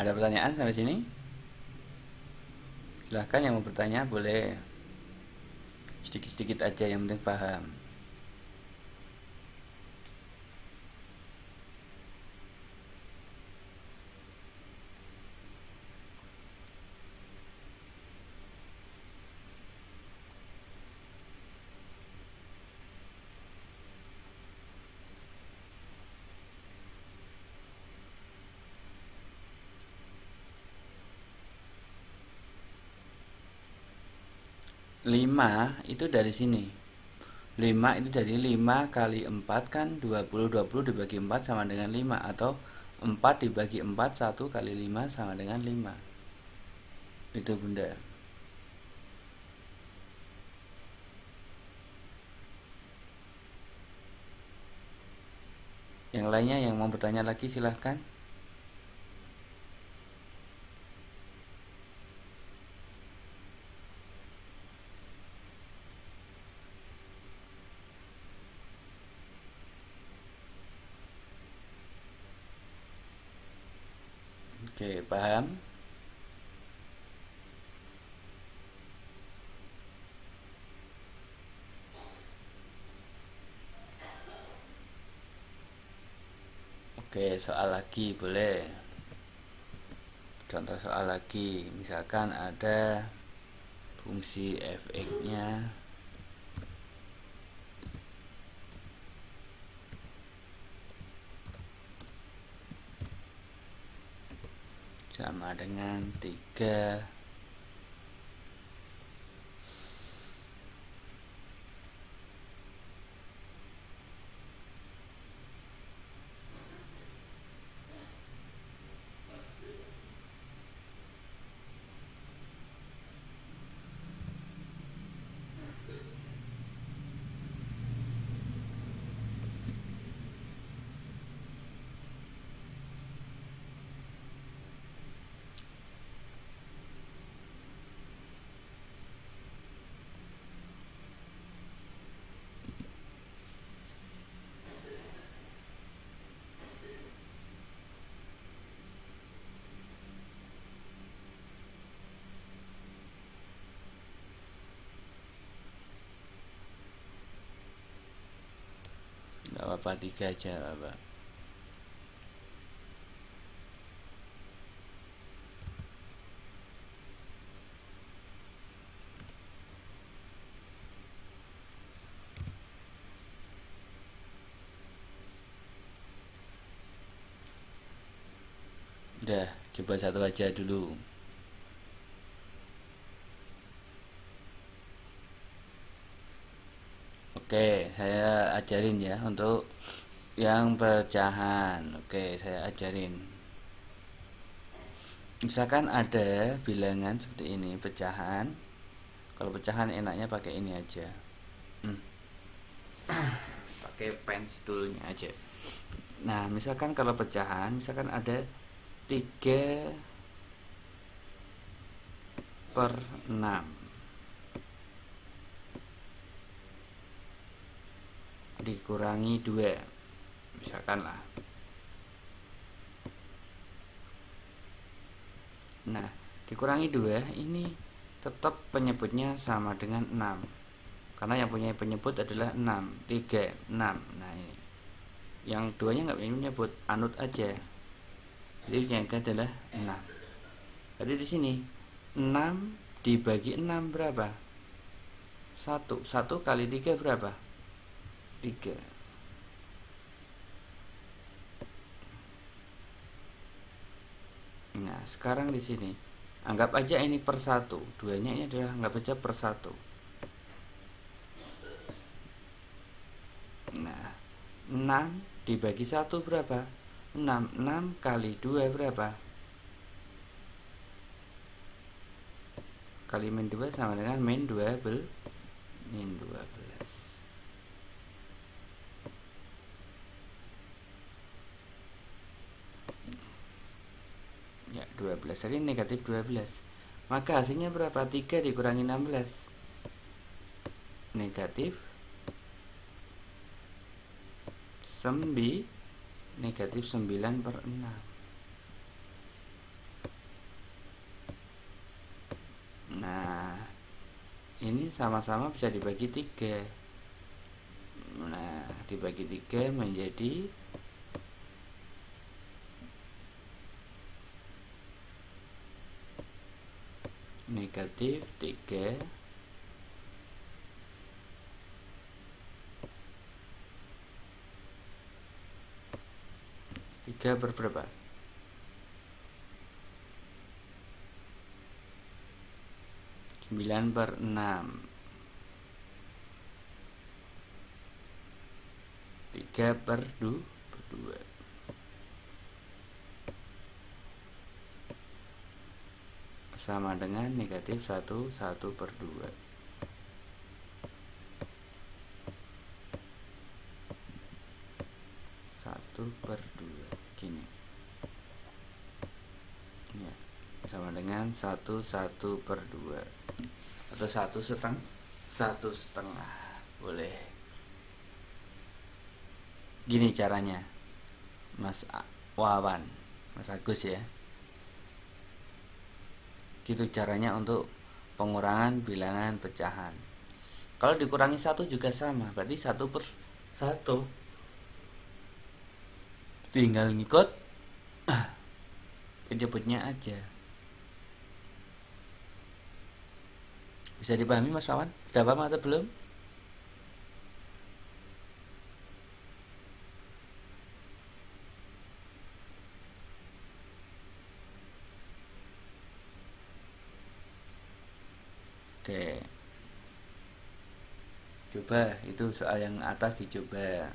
Ada pertanyaan sampai sini? Silahkan yang mau bertanya boleh, sedikit-sedikit aja, yang penting paham. Lima itu dari sini. 5 itu dari 5 kali 4 kan 20. 20 dibagi 4 sama dengan 5. Atau 4 dibagi 4, 1 kali 5 sama dengan 5. Itu bunda. Yang lainnya yang mau bertanya lagi silahkan. Oke, paham? Oke, soal lagi boleh. Contoh soal lagi, misalkan ada fungsi f(x)-nya sama dengan 3. Gak apa-apa, 3 aja Bapak. Udah, coba satu aja dulu. Oke, saya ajarin ya untuk yang pecahan. Oke, saya ajarin. Misalkan ada bilangan seperti ini, pecahan. Kalau pecahan enaknya pakai ini aja. Pakai pens toolnya aja. Nah, misalkan kalau pecahan, misalkan ada 3/6 dikurangi 2, misalkan lah. Nah, dikurangi 2 ini tetap penyebutnya sama dengan 6, karena yang punya penyebut adalah 6, 3, 6. Nah, ini yang duanya nggak punya penyebut, anut aja. Jadi yang adalah 6. Jadi di sini 6 dibagi 6 berapa? 1. 1 kali 3 berapa? 3. Nah, sekarang di sini anggap aja ini per 1. Duanya ini adalah anggap aja per 1. Nah, 6 dibagi 1 berapa? 6. 6 kali 2 berapa? Kali min 2 sama dengan min 12. Ya, 12 tadi negatif 12. Maka hasilnya berapa? 3 dikurangi 16. Negatif negatif 9/6. Nah, ini sama-sama bisa dibagi 3. Nah, dibagi 3 menjadi negatif 3 per berapa? 9/6. 3/2 sama dengan negatif 1/2. Gini ya, sama dengan 1/2 atau 1/2 boleh. Gini caranya, Mas Wawan, Mas Agus ya. Gitu caranya untuk pengurangan bilangan pecahan. Kalau dikurangi 1 juga sama, berarti 1/1. Tinggal ngikut penyebutnya aja. Bisa dipahami Mas Wawan? Sudah paham atau belum? Oke. Coba itu soal yang atas dicoba.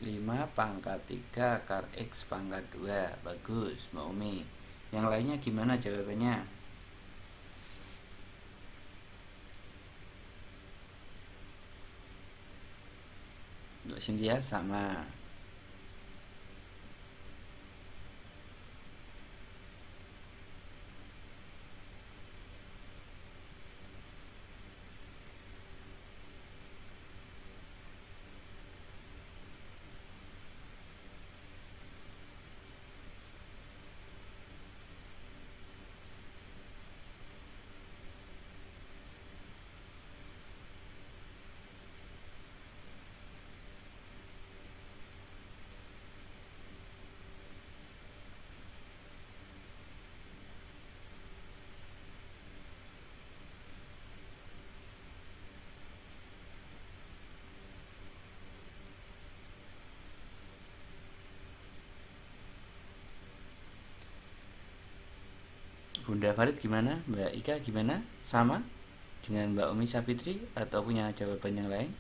Lima pangkat 3 akar X pangkat 2. Bagus, Mbak Umi. Yang lainnya gimana jawabannya? Untuk Cynthia sama. Bunda Farid gimana? Mbak Ika gimana? Sama dengan Mbak Umi Safitri atau punya jawaban yang lain?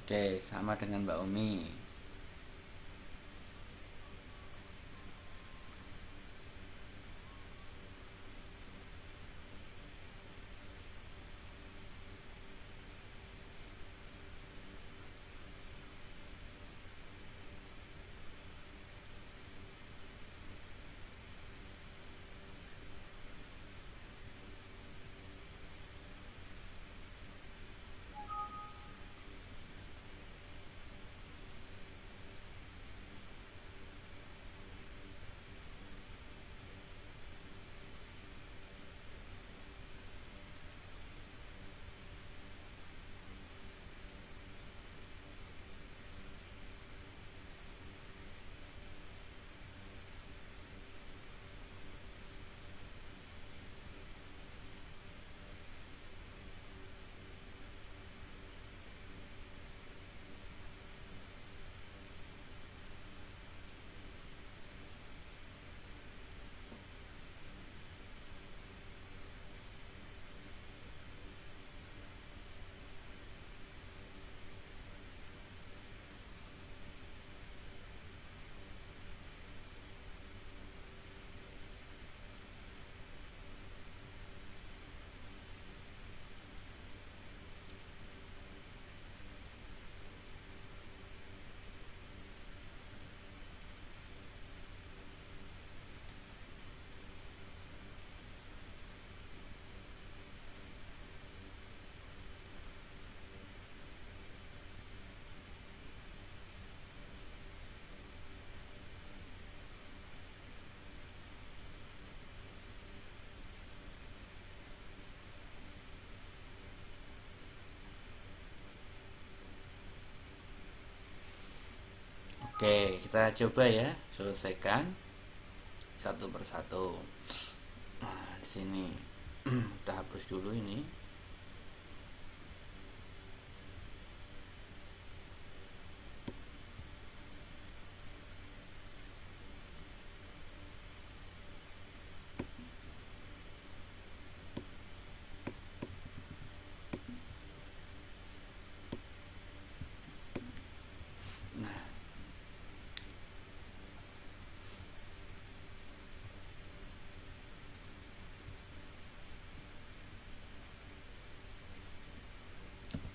Oke, sama dengan Mbak Umi. Oke, kita coba ya selesaikan satu persatu. Nah, di sini kita hapus dulu ini.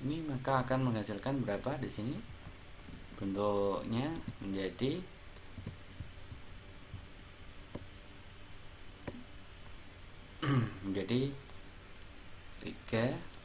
Ini maka akan menghasilkan berapa di sini? Bentuknya menjadi menjadi 3.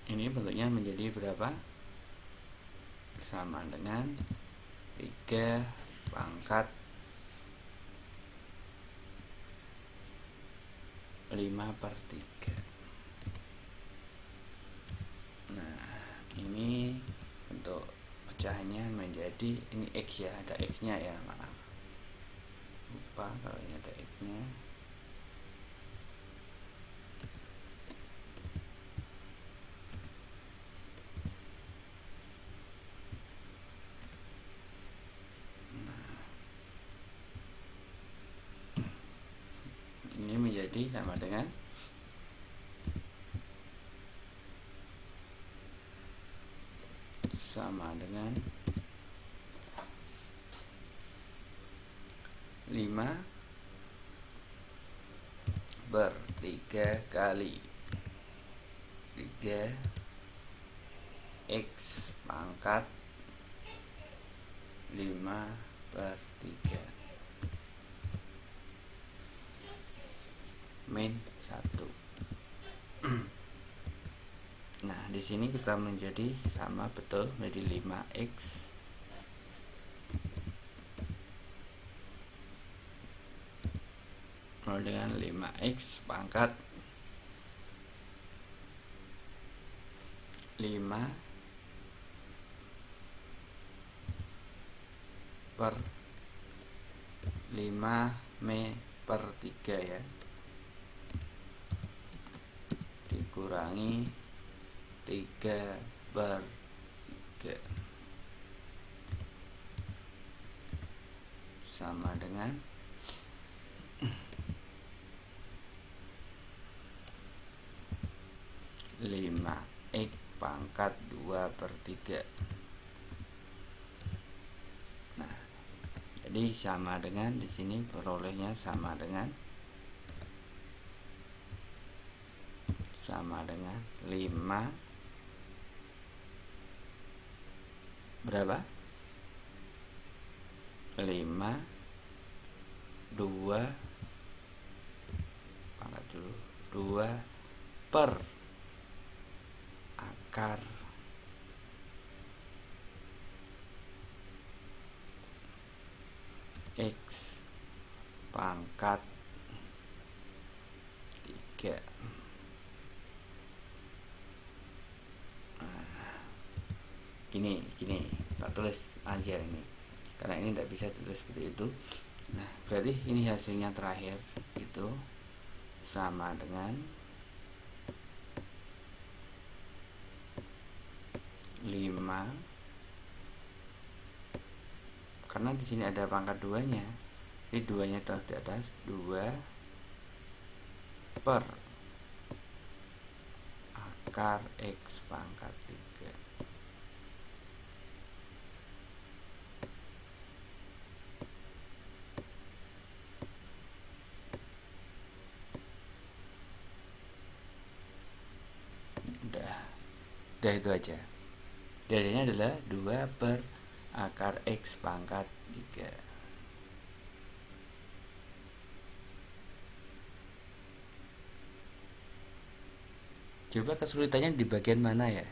Ini bentuknya menjadi berapa? Sama dengan 3 pangkat 5/3. Nah, ini bentuk pecahannya menjadi, ini X ya, ada X nya ya, maaf lupa kalau ini ada X nya. Ini menjadi sama dengan 5 3 kali 3 X pangkat 5/3 min 1. Nah, di sini kita menjadi sama betul menjadi 5X dengan 5X pangkat 5 per 5/3 ya, dikurangi 3/3 sama dengan 5X pangkat 2/3. Nah, jadi sama dengan di sini perolehnya sama dengan 5 berapa? 5 2 pangkat dulu 2 per akar X pangkat 3. Gini tak tulis aja ini karena ini tidak bisa tulis seperti itu. Nah, berarti ini hasilnya terakhir itu sama dengan 5, karena di sini ada pangkat 2-nya. Jadi 2-nya taruh di atas, 2 per akar X pangkat 3. Udah itu aja. Jadinya adalah 2 per akar X pangkat 3. Coba kesulitannya di bagian mana ya?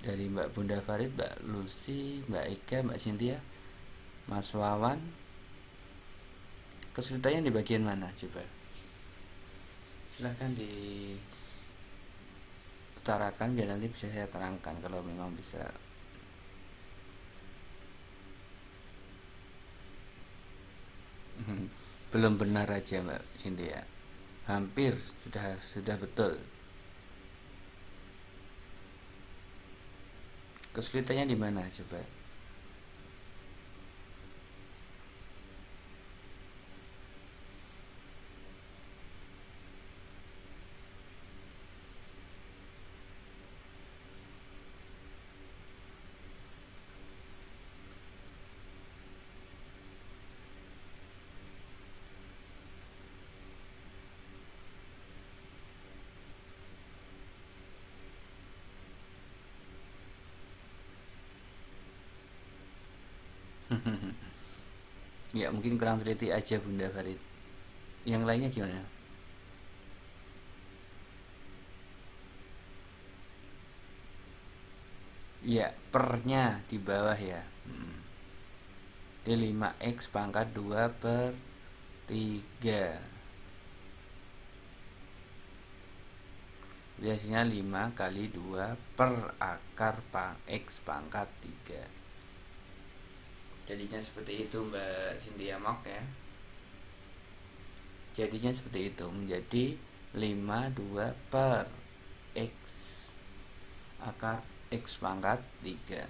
Dari Mbak Bunda Farid, Mbak Lucy, Mbak Ika, Mbak Cynthia, Mas Wawan, kesulitannya di bagian mana? Coba silahkan diutarakan biar nanti bisa saya terangkan kalau memang bisa. Belum benar aja Mbak Cynthia, hampir sudah betul. Kesulitannya di mana coba? Ya mungkin kurang teliti aja Bunda Farid. Yang lainnya gimana? Ya, pernya di bawah ya. Di 5X pangkat 2/3. Biasanya 5 kali 2 per akar X pangkat 3. Jadinya seperti itu Mbak Cynthia Mok ya. Jadinya seperti itu, menjadi 52 per X akar X pangkat 3.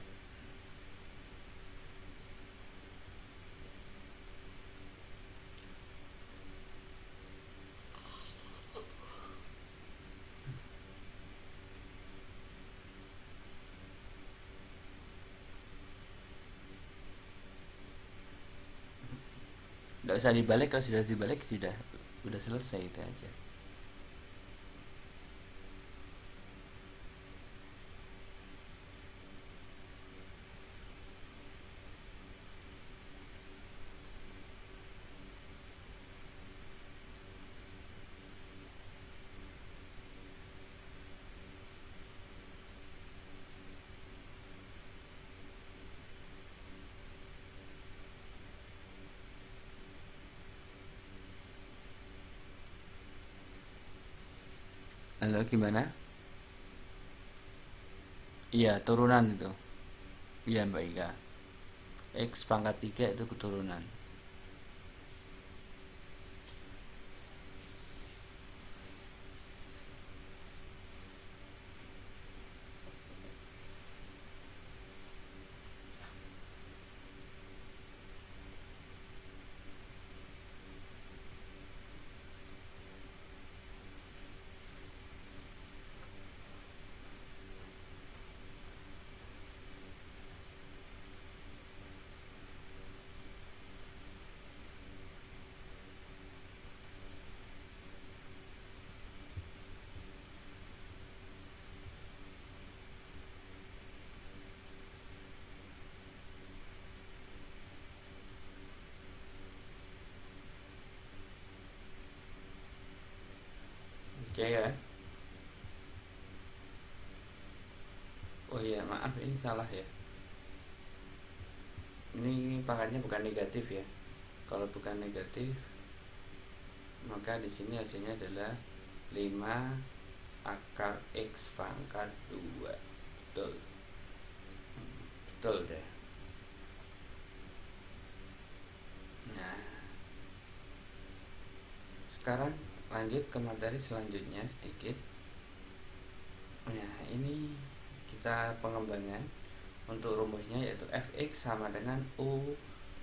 Tidak usah dibalik, kalau sudah dibalik sudah udah selesai itu aja. Halo, gimana? Iya, turunan itu. Iya, Mbak Ika. X pangkat 3 itu keturunan. Oke ya. Oh iya, maaf ini salah ya. Ini pangkatnya bukan negatif ya. Kalau bukan negatif, maka di sini hasilnya adalah 5 akar X pangkat 2. Betul. Betul deh. Nah, sekarang lanjut ke materi selanjutnya sedikit. Nah, ini kita pengembangan untuk rumusnya, yaitu fx sama dengan u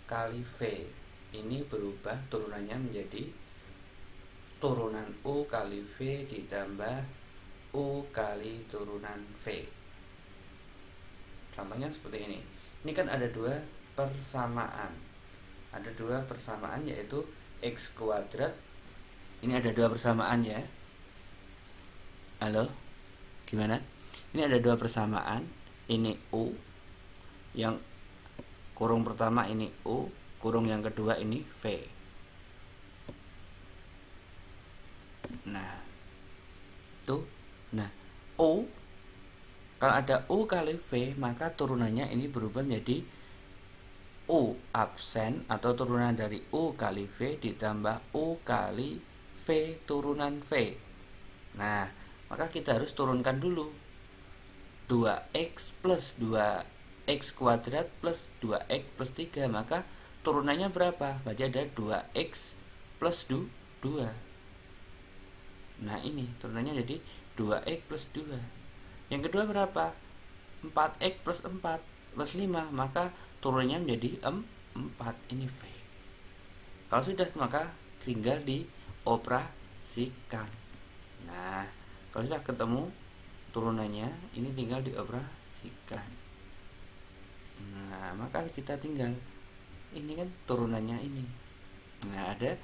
kali v. Ini berubah turunannya menjadi turunan u kali v ditambah u kali turunan v. Contohnya seperti ini. Ini kan ada dua persamaan. Ada dua persamaan, yaitu x kuadrat. Ini ada dua persamaan ya. Halo, gimana? Ini ada dua persamaan. Ini u, yang kurung pertama ini u, kurung yang kedua ini v. Nah, tuh. Nah, u, kalau ada u kali v, maka turunannya ini berubah menjadi u absen, atau turunan dari u kali v ditambah u kali v turunan v. Nah, maka kita harus turunkan dulu 2x plus 2x kuadrat plus 2x plus 3. Maka turunannya berapa? Berarti ada 2x plus 2. Nah, ini turunannya jadi 2x plus 2. Yang kedua berapa? 4x plus 4 plus 5. Maka turunnya menjadi 4. Ini V. Kalau sudah, maka tinggal dioperasikan. Nah, kalau sudah ketemu turunannya, ini tinggal dioperasikan. Nah, maka kita tinggal, ini kan turunannya ini. Nah, ada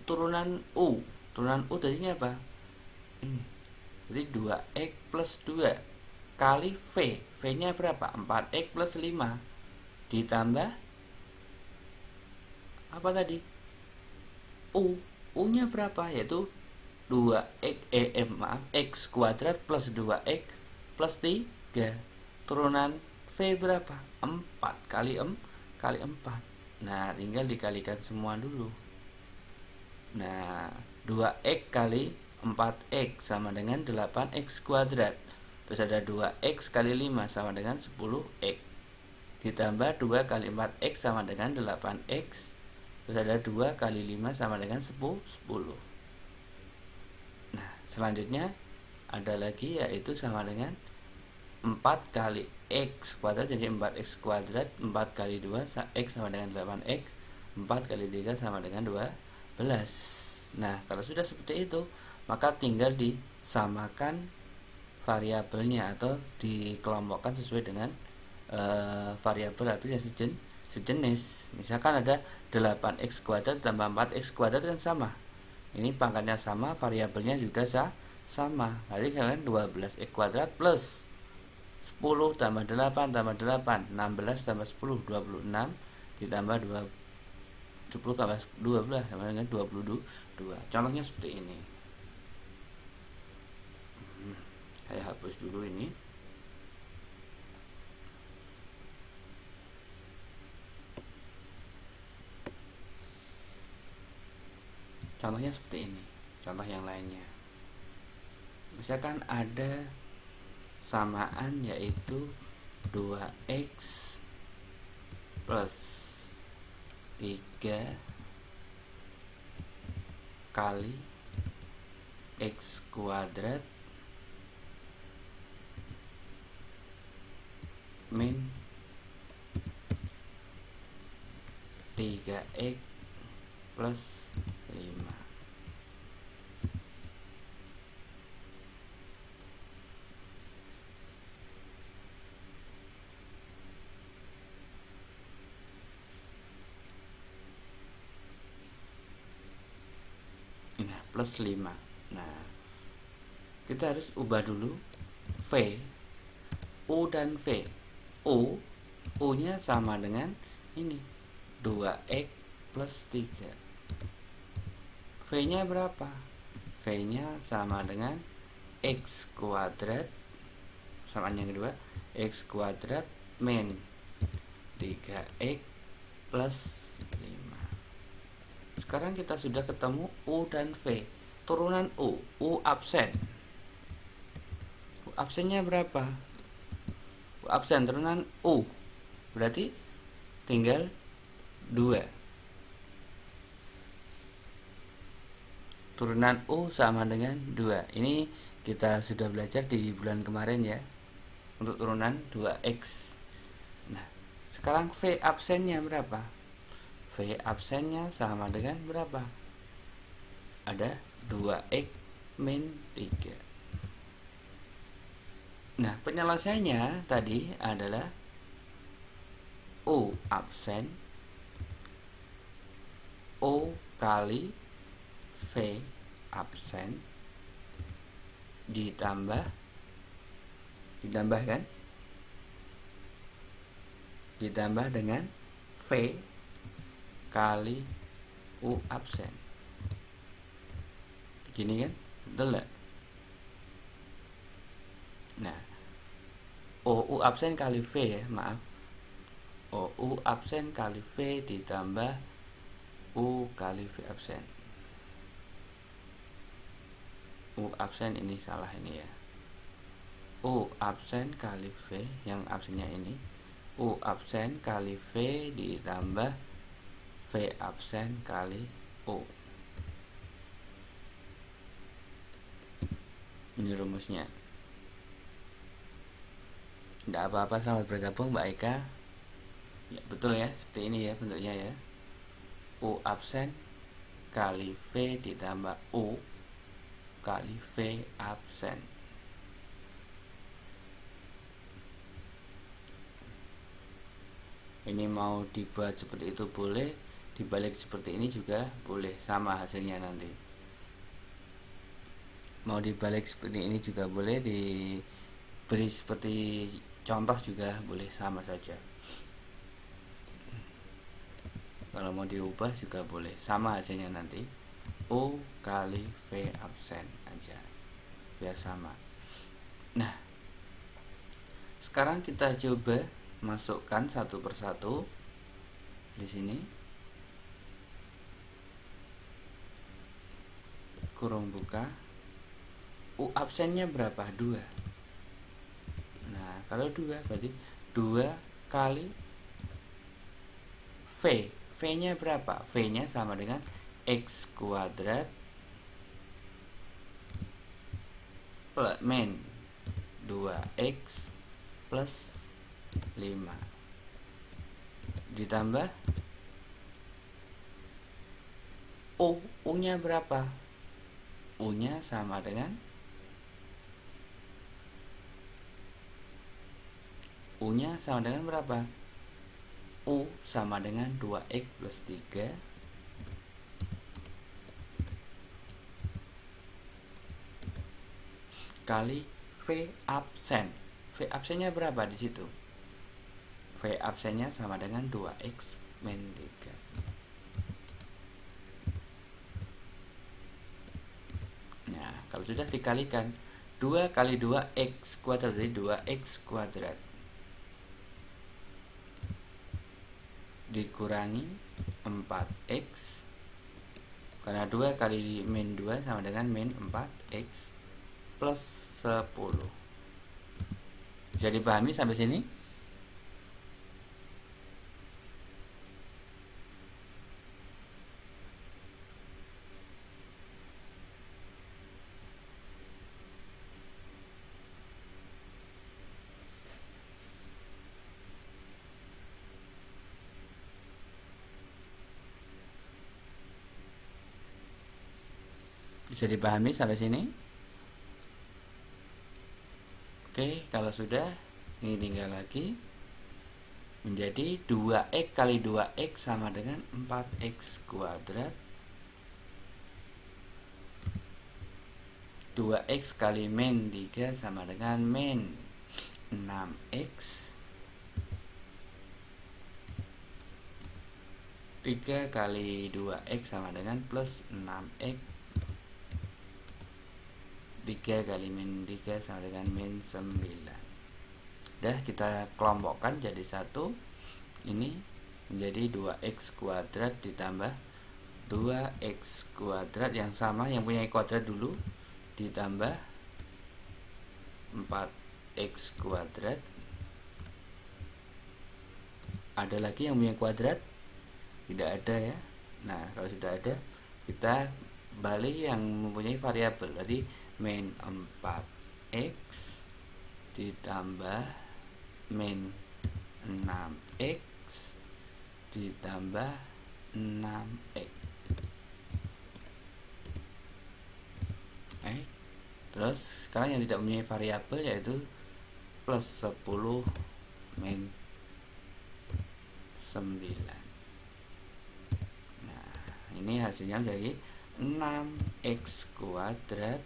turunan u. Turunan u tadinya apa? Ini. Jadi 2x plus 2 kali v. V-nya berapa? 4x plus 5 ditambah apa tadi? U. U-nya berapa? Yaitu 2x kuadrat plus 2x plus 3. Turunan V berapa? 4 kali 4. Nah, tinggal dikalikan semua dulu. Nah, 2x kali 4x sama dengan 8x kuadrat. Terus ada 2x kali 5 sama dengan 10x. Ditambah 2 kali 4x sama dengan 8x. Terus ada 2 kali 5 sama dengan 10. Nah, selanjutnya ada lagi, yaitu sama dengan 4 kali x kuadrat, jadi 4x kuadrat. 4 kali 2 x sama dengan 8x. 4 kali 3 sama dengan 12. Nah, kalau sudah seperti itu, maka tinggal disamakan variabelnya atau dikelompokkan sesuai dengan variabel habil yang sejenis. Misalkan ada 8x kuadrat tambah 4x kuadrat kan sama. Ini pangkatnya sama, variabelnya juga sama. Jadi kalian 12x kuadrat plus 10 tambah 8 tambah 8, 16 tambah 10, 26 ditambah 10 tambah 12 sama dengan 22. Contohnya seperti ini. Saya hapus dulu ini. Contohnya seperti ini. Contoh yang lainnya. Misalkan ada samaan yaitu 2x plus 3 kali x kuadrat min 3x plus 5. Nah, plus 5. Nah, kita harus ubah dulu V, U dan V. U nya sama dengan ini 2x plus 3. V nya berapa? V nya sama dengan x kuadrat, samaan yang kedua, x kuadrat min 3x plus 5. Sekarang kita sudah ketemu U dan V. Turunan U absen. U absennya berapa? U absen turunan U. Berarti tinggal 2. Turunan U sama dengan 2. Ini kita sudah belajar di bulan kemarin ya. Untuk turunan 2x. Nah, sekarang V absennya berapa? V absennya sama dengan berapa? Ada 2x min 3. Nah, penyelesaiannya tadi adalah U absen O kali V absen ditambah kan? Ditambah dengan V kali U absen. Gini kan? Betul gak? Nah, U absen kali V ya, maaf. U absen kali V ditambah U kali V absen. U absen ini salah ini ya. U absen kali V, yang absennya ini. U absen kali V ditambah V absen kali U. Ini rumusnya. Tidak apa-apa, selamat bergabung Mbak Eka. Ya, betul ya, seperti ini ya bentuknya ya. U absen kali V ditambah U kali V absen. Ini mau dibuat seperti itu boleh, dibalik seperti ini juga boleh, sama hasilnya nanti. Mau dibalik seperti ini juga boleh, diberi seperti contoh juga boleh, sama saja. Kalau mau diubah juga boleh, sama hasilnya nanti. U kali V absen aja, biar sama. Nah, sekarang kita coba masukkan satu persatu di sini. Kurung buka. U absennya berapa? 2. Nah, kalau 2 berarti 2 kali V. V-nya berapa? V-nya sama dengan X kuadrat plus min 2X plus 5 ditambah U nya berapa? U nya sama dengan berapa? U sama dengan 2X plus 3 kali V absen. V absennya berapa di situ? V absennya sama dengan 2x min 3. Nah, kalau sudah dikalikan 2 kali 2x kuadrat, jadi 2x kuadrat dikurangi 4x, karena 2 kali min 2 sama dengan min 4x plus 10. Bisa dipahami sampai sini? Bisa dipahami sampai sini? Oke, kalau sudah, ini tinggal lagi menjadi 2x kali 2x sama dengan 4x kuadrat. 2x kali min 3 sama dengan min 6x. 3 kali 2x sama dengan plus 6x. 3 kali min 3 sama dengan min 9. Dah kita kelompokkan jadi satu. Ini menjadi 2x kuadrat ditambah 2x kuadrat yang sama, yang punya kuadrat dulu, ditambah 4x kuadrat. Ada lagi yang punya kuadrat? Tidak ada ya. Nah, kalau sudah ada, kita balik yang mempunyai variabel. Tadi min 4x ditambah min 6x ditambah 6x. Terus sekarang yang tidak mempunyai variabel yaitu plus 10 min 9. Nah, ini hasilnya menjadi 6x kuadrat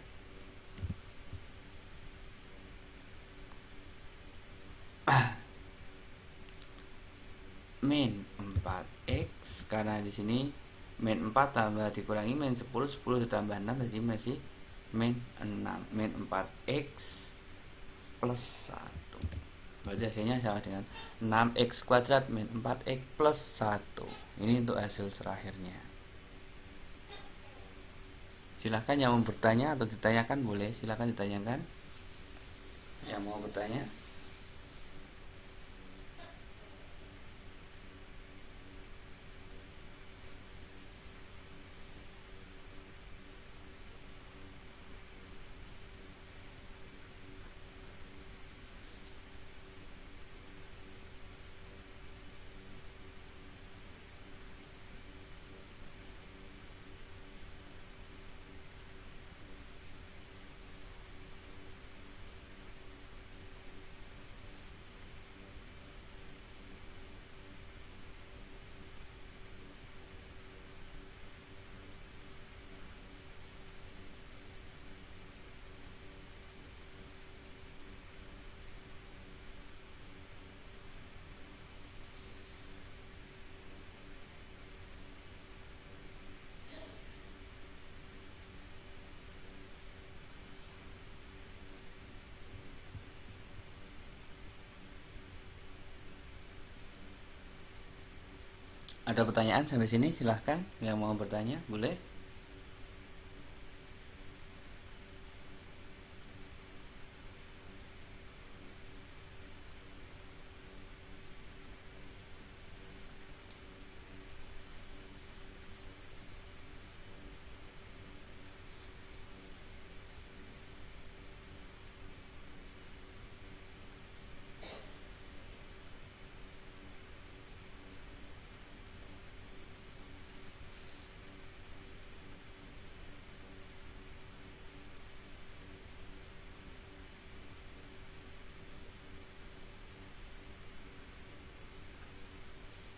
min 4x, karena di sini min 4 tambah dikurangi min 10, 10 ditambah 6 jadi masih min 6, min 4x plus 1. Berarti hasilnya sama dengan 6x kuadrat min 4x plus 1. Ini untuk hasil terakhirnya. Silahkan yang mau bertanya atau ditanyakan boleh, silahkan ditanyakan yang mau bertanya. Ada pertanyaan sampai sini? Silahkan yang mau bertanya boleh.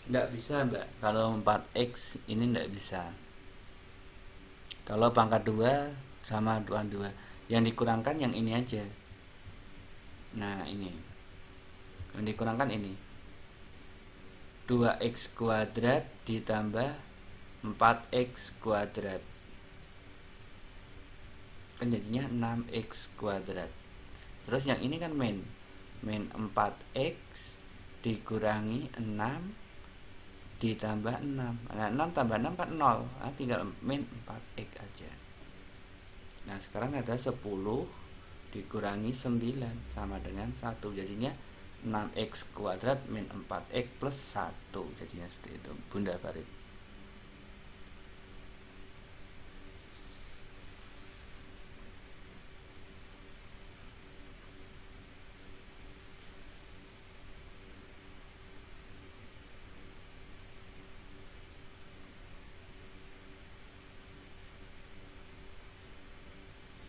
Tidak bisa Mbak, kalau 4x ini tidak bisa. Kalau pangkat 2 sama pangkat 2, Yang dikurangkan yang ini aja. Nah, ini. Yang dikurangkan ini. 2x kuadrat ditambah 4x kuadrat. Kan jadinya 6x kuadrat. Terus yang ini kan min 4x dikurangi 6 ditambah 6. Nah, 6 tambah 6 kan 0. Nah, tinggal min 4x aja. Nah, sekarang ada 10 dikurangi 9 sama dengan 1. Jadinya 6x kuadrat min 4x plus 1. Jadinya seperti itu, Bunda Farid.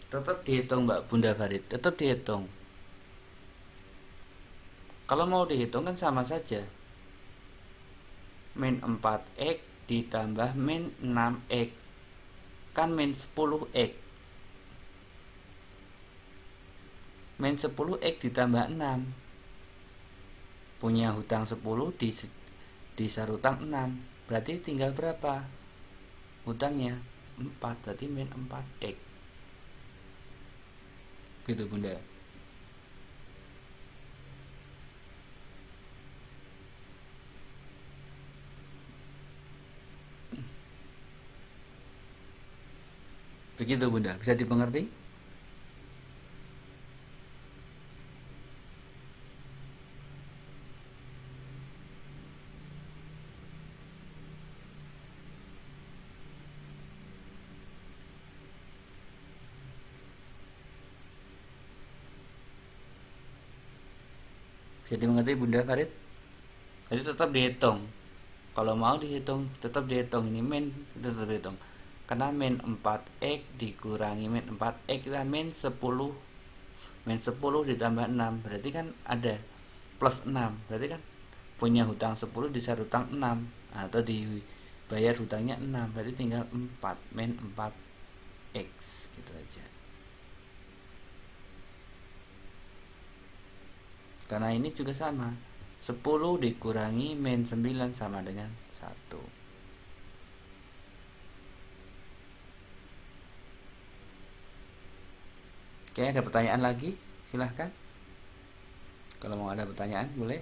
Tetap dihitung Mbak Bunda Farid, tetap dihitung. Kalau mau dihitung kan sama saja. Min 4x ditambah min 6x. Kan min 10x. Min 10x ditambah 6. Punya hutang 10 disarutang 6. Berarti tinggal berapa? Hutangnya 4, berarti min 4x. Gitu Bunda. Begitu Bunda, bisa dimengerti? Bisa dimengerti Bunda Farid? Jadi tetap dihitung. Kalau mau dihitung tetap dihitung, ini min tetap dihitung. Karena min 4x dikurangi min 4x kita min 10. Min 10 ditambah 6 berarti kan ada plus 6. Berarti kan punya hutang 10 disar hutang 6 atau dibayar hutangnya 6, berarti tinggal 4 min 4x gitu aja. Karena ini juga sama, 10 dikurangi min 9 sama dengan 1. Oke, ada pertanyaan lagi? Silahkan. Kalau mau ada pertanyaan boleh.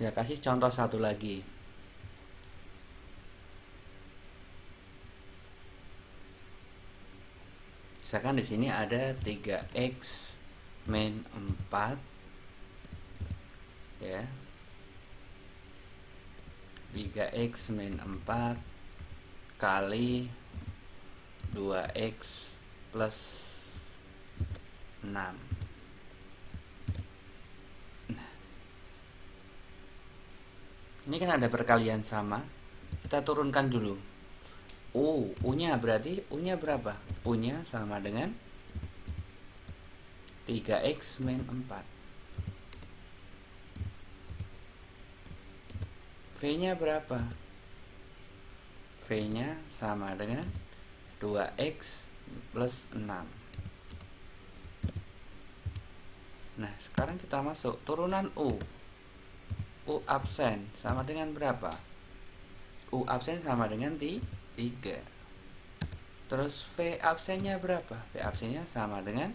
Saya kasih contoh satu lagi. Misalkan di sini ada 3x min 4 ya. 3x min 4 kali 2x plus 6. Ini kan ada perkalian sama. Kita turunkan dulu. U-nya berarti U-nya berapa? U-nya sama dengan 3x min 4. V-nya berapa? V-nya sama dengan 2x plus 6. Nah, sekarang kita masuk turunan U. U absen sama dengan berapa? U absen sama dengan 3. Terus V absennya berapa? V absennya sama dengan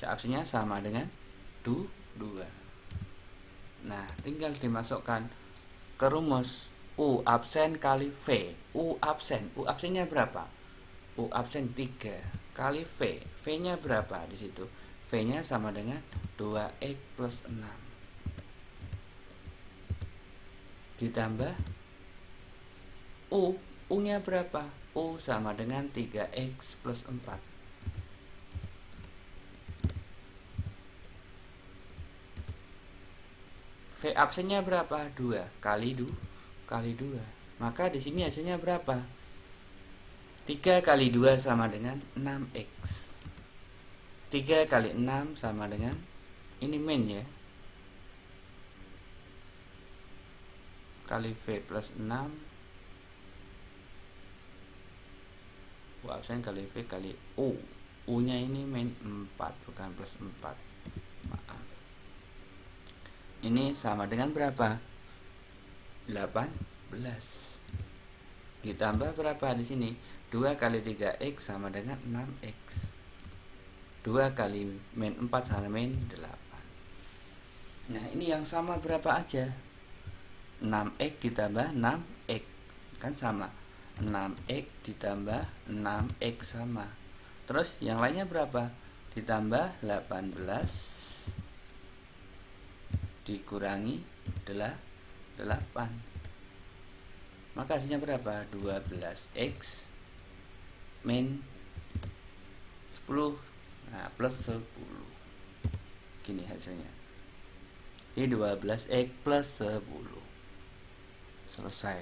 V absennya sama dengan 2. Nah, tinggal dimasukkan ke rumus U absen kali V. U absennya berapa? U absen 3 kali V. V-nya berapa di situ? V-nya sama dengan 2X plus 6 ditambah U. U-nya berapa? U sama dengan 3X plus 4. V absennya berapa? 2 kali 2. Maka di sini hasilnya berapa? 3 kali 2 sama dengan 6X. 3 kali 6 sama dengan, ini min ya, kali V plus 6, U absen kali V kali U. U nya ini min 4 bukan plus 4, maaf. Ini sama dengan berapa? 18. Ditambah berapa di sini? 2 kali 3X sama dengan 6X. 2 kali min 4 sama min 8. Nah, ini yang sama berapa aja? 6X ditambah 6X. Kan sama. 6X ditambah 6X sama. Terus yang lainnya berapa? Ditambah 18 dikurangi 8. Maka hasilnya berapa? 12X min 10. Nah, plus 10. Gini hasilnya. Ini 12X plus 10. Selesai.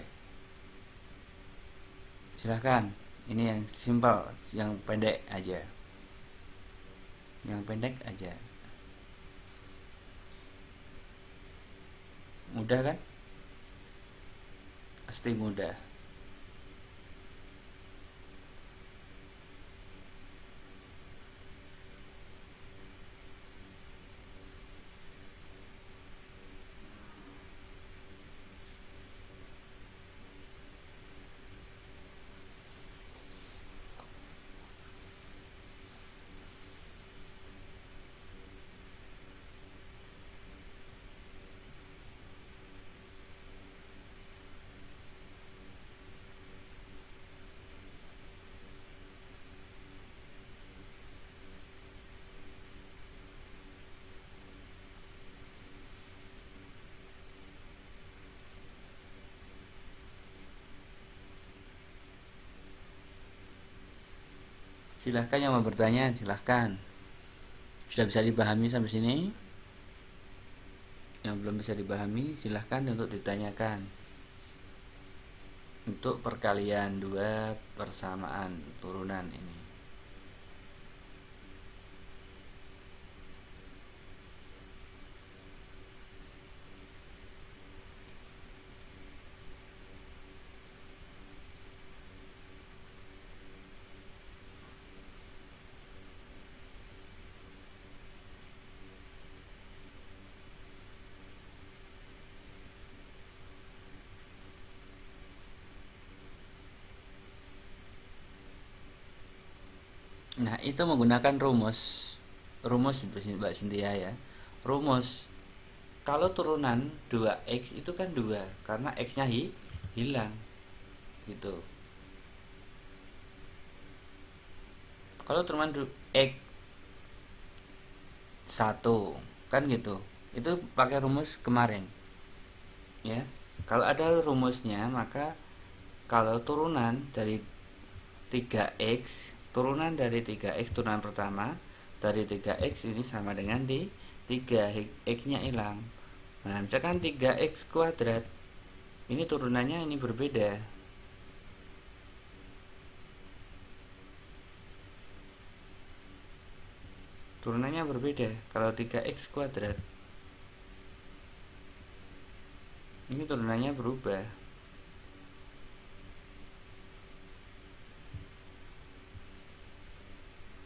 Silahkan. Ini yang simpel, yang pendek aja. Yang pendek aja. Mudah kan? Pasti mudah. Silahkan yang mau bertanya, silahkan. Sudah bisa dipahami sampai sini? Yang belum bisa dipahami, silahkan untuk ditanyakan. Untuk perkalian 2 persamaan turunan ini. Nah, itu menggunakan rumus Mbak Cynthia ya. Rumus kalau turunan 2X itu kan 2 karena X-nya hilang gitu. Kalau turunan X 1 kan gitu. Itu pakai rumus kemarin. Ya. Kalau ada rumusnya, maka kalau turunan dari 3X, turunan dari 3X turunan pertama dari 3X ini sama dengan di 3, X-nya hilang. Nah, misalkan 3X kuadrat, ini turunannya ini berbeda. Turunannya berbeda kalau 3X kuadrat. Ini turunannya berubah.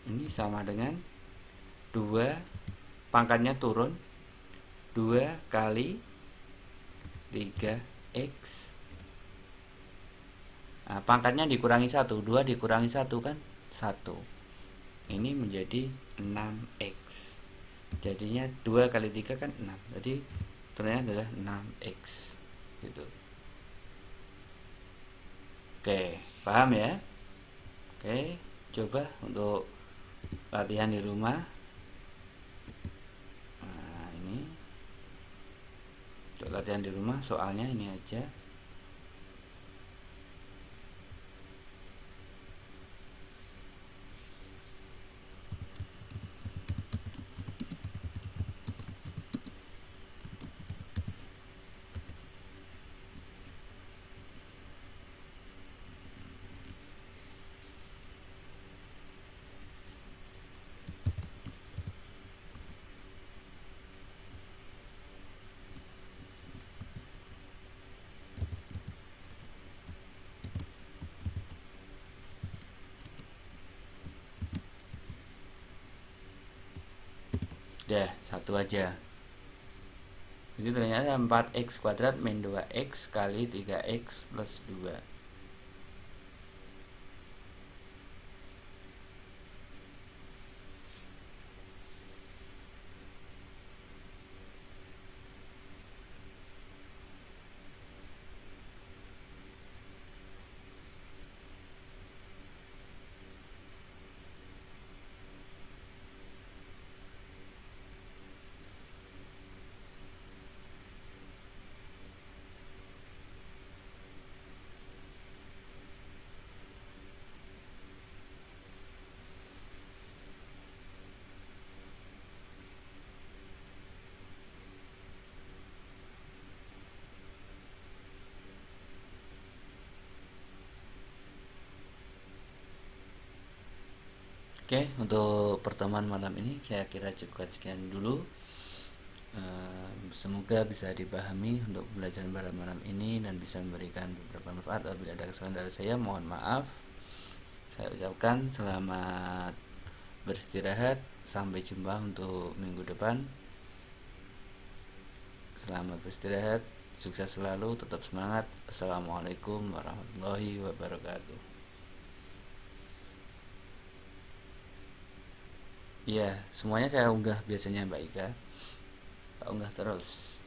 Ini sama dengan 2, pangkatnya turun, 2 kali 3X. Nah, pangkatnya dikurangi 1, 2 dikurangi 1 kan 1. Ini menjadi 6X. Jadinya 2 kali 3 kan 6. Jadi turunannya adalah 6X gitu. Oke, paham ya? Oke, coba untuk latihan di rumah. latihan di rumah, soalnya ini aja. Dah, satu aja. Jadi ternyata 4x kuadrat min 2x kali 3x plus 2. Oke, untuk pertemuan malam ini saya kira cukup sekian dulu. Semoga bisa dipahami untuk pembelajaran pada malam ini dan bisa memberikan beberapa manfaat. Apabila ada kesalahan dari saya, mohon maaf. Saya ucapkan selamat beristirahat. Sampai jumpa untuk minggu depan. Selamat beristirahat. Sukses selalu. Tetap semangat. Assalamualaikum warahmatullahi wabarakatuh. Iya, semuanya saya unggah biasanya Mbak Ika. Tak unggah terus.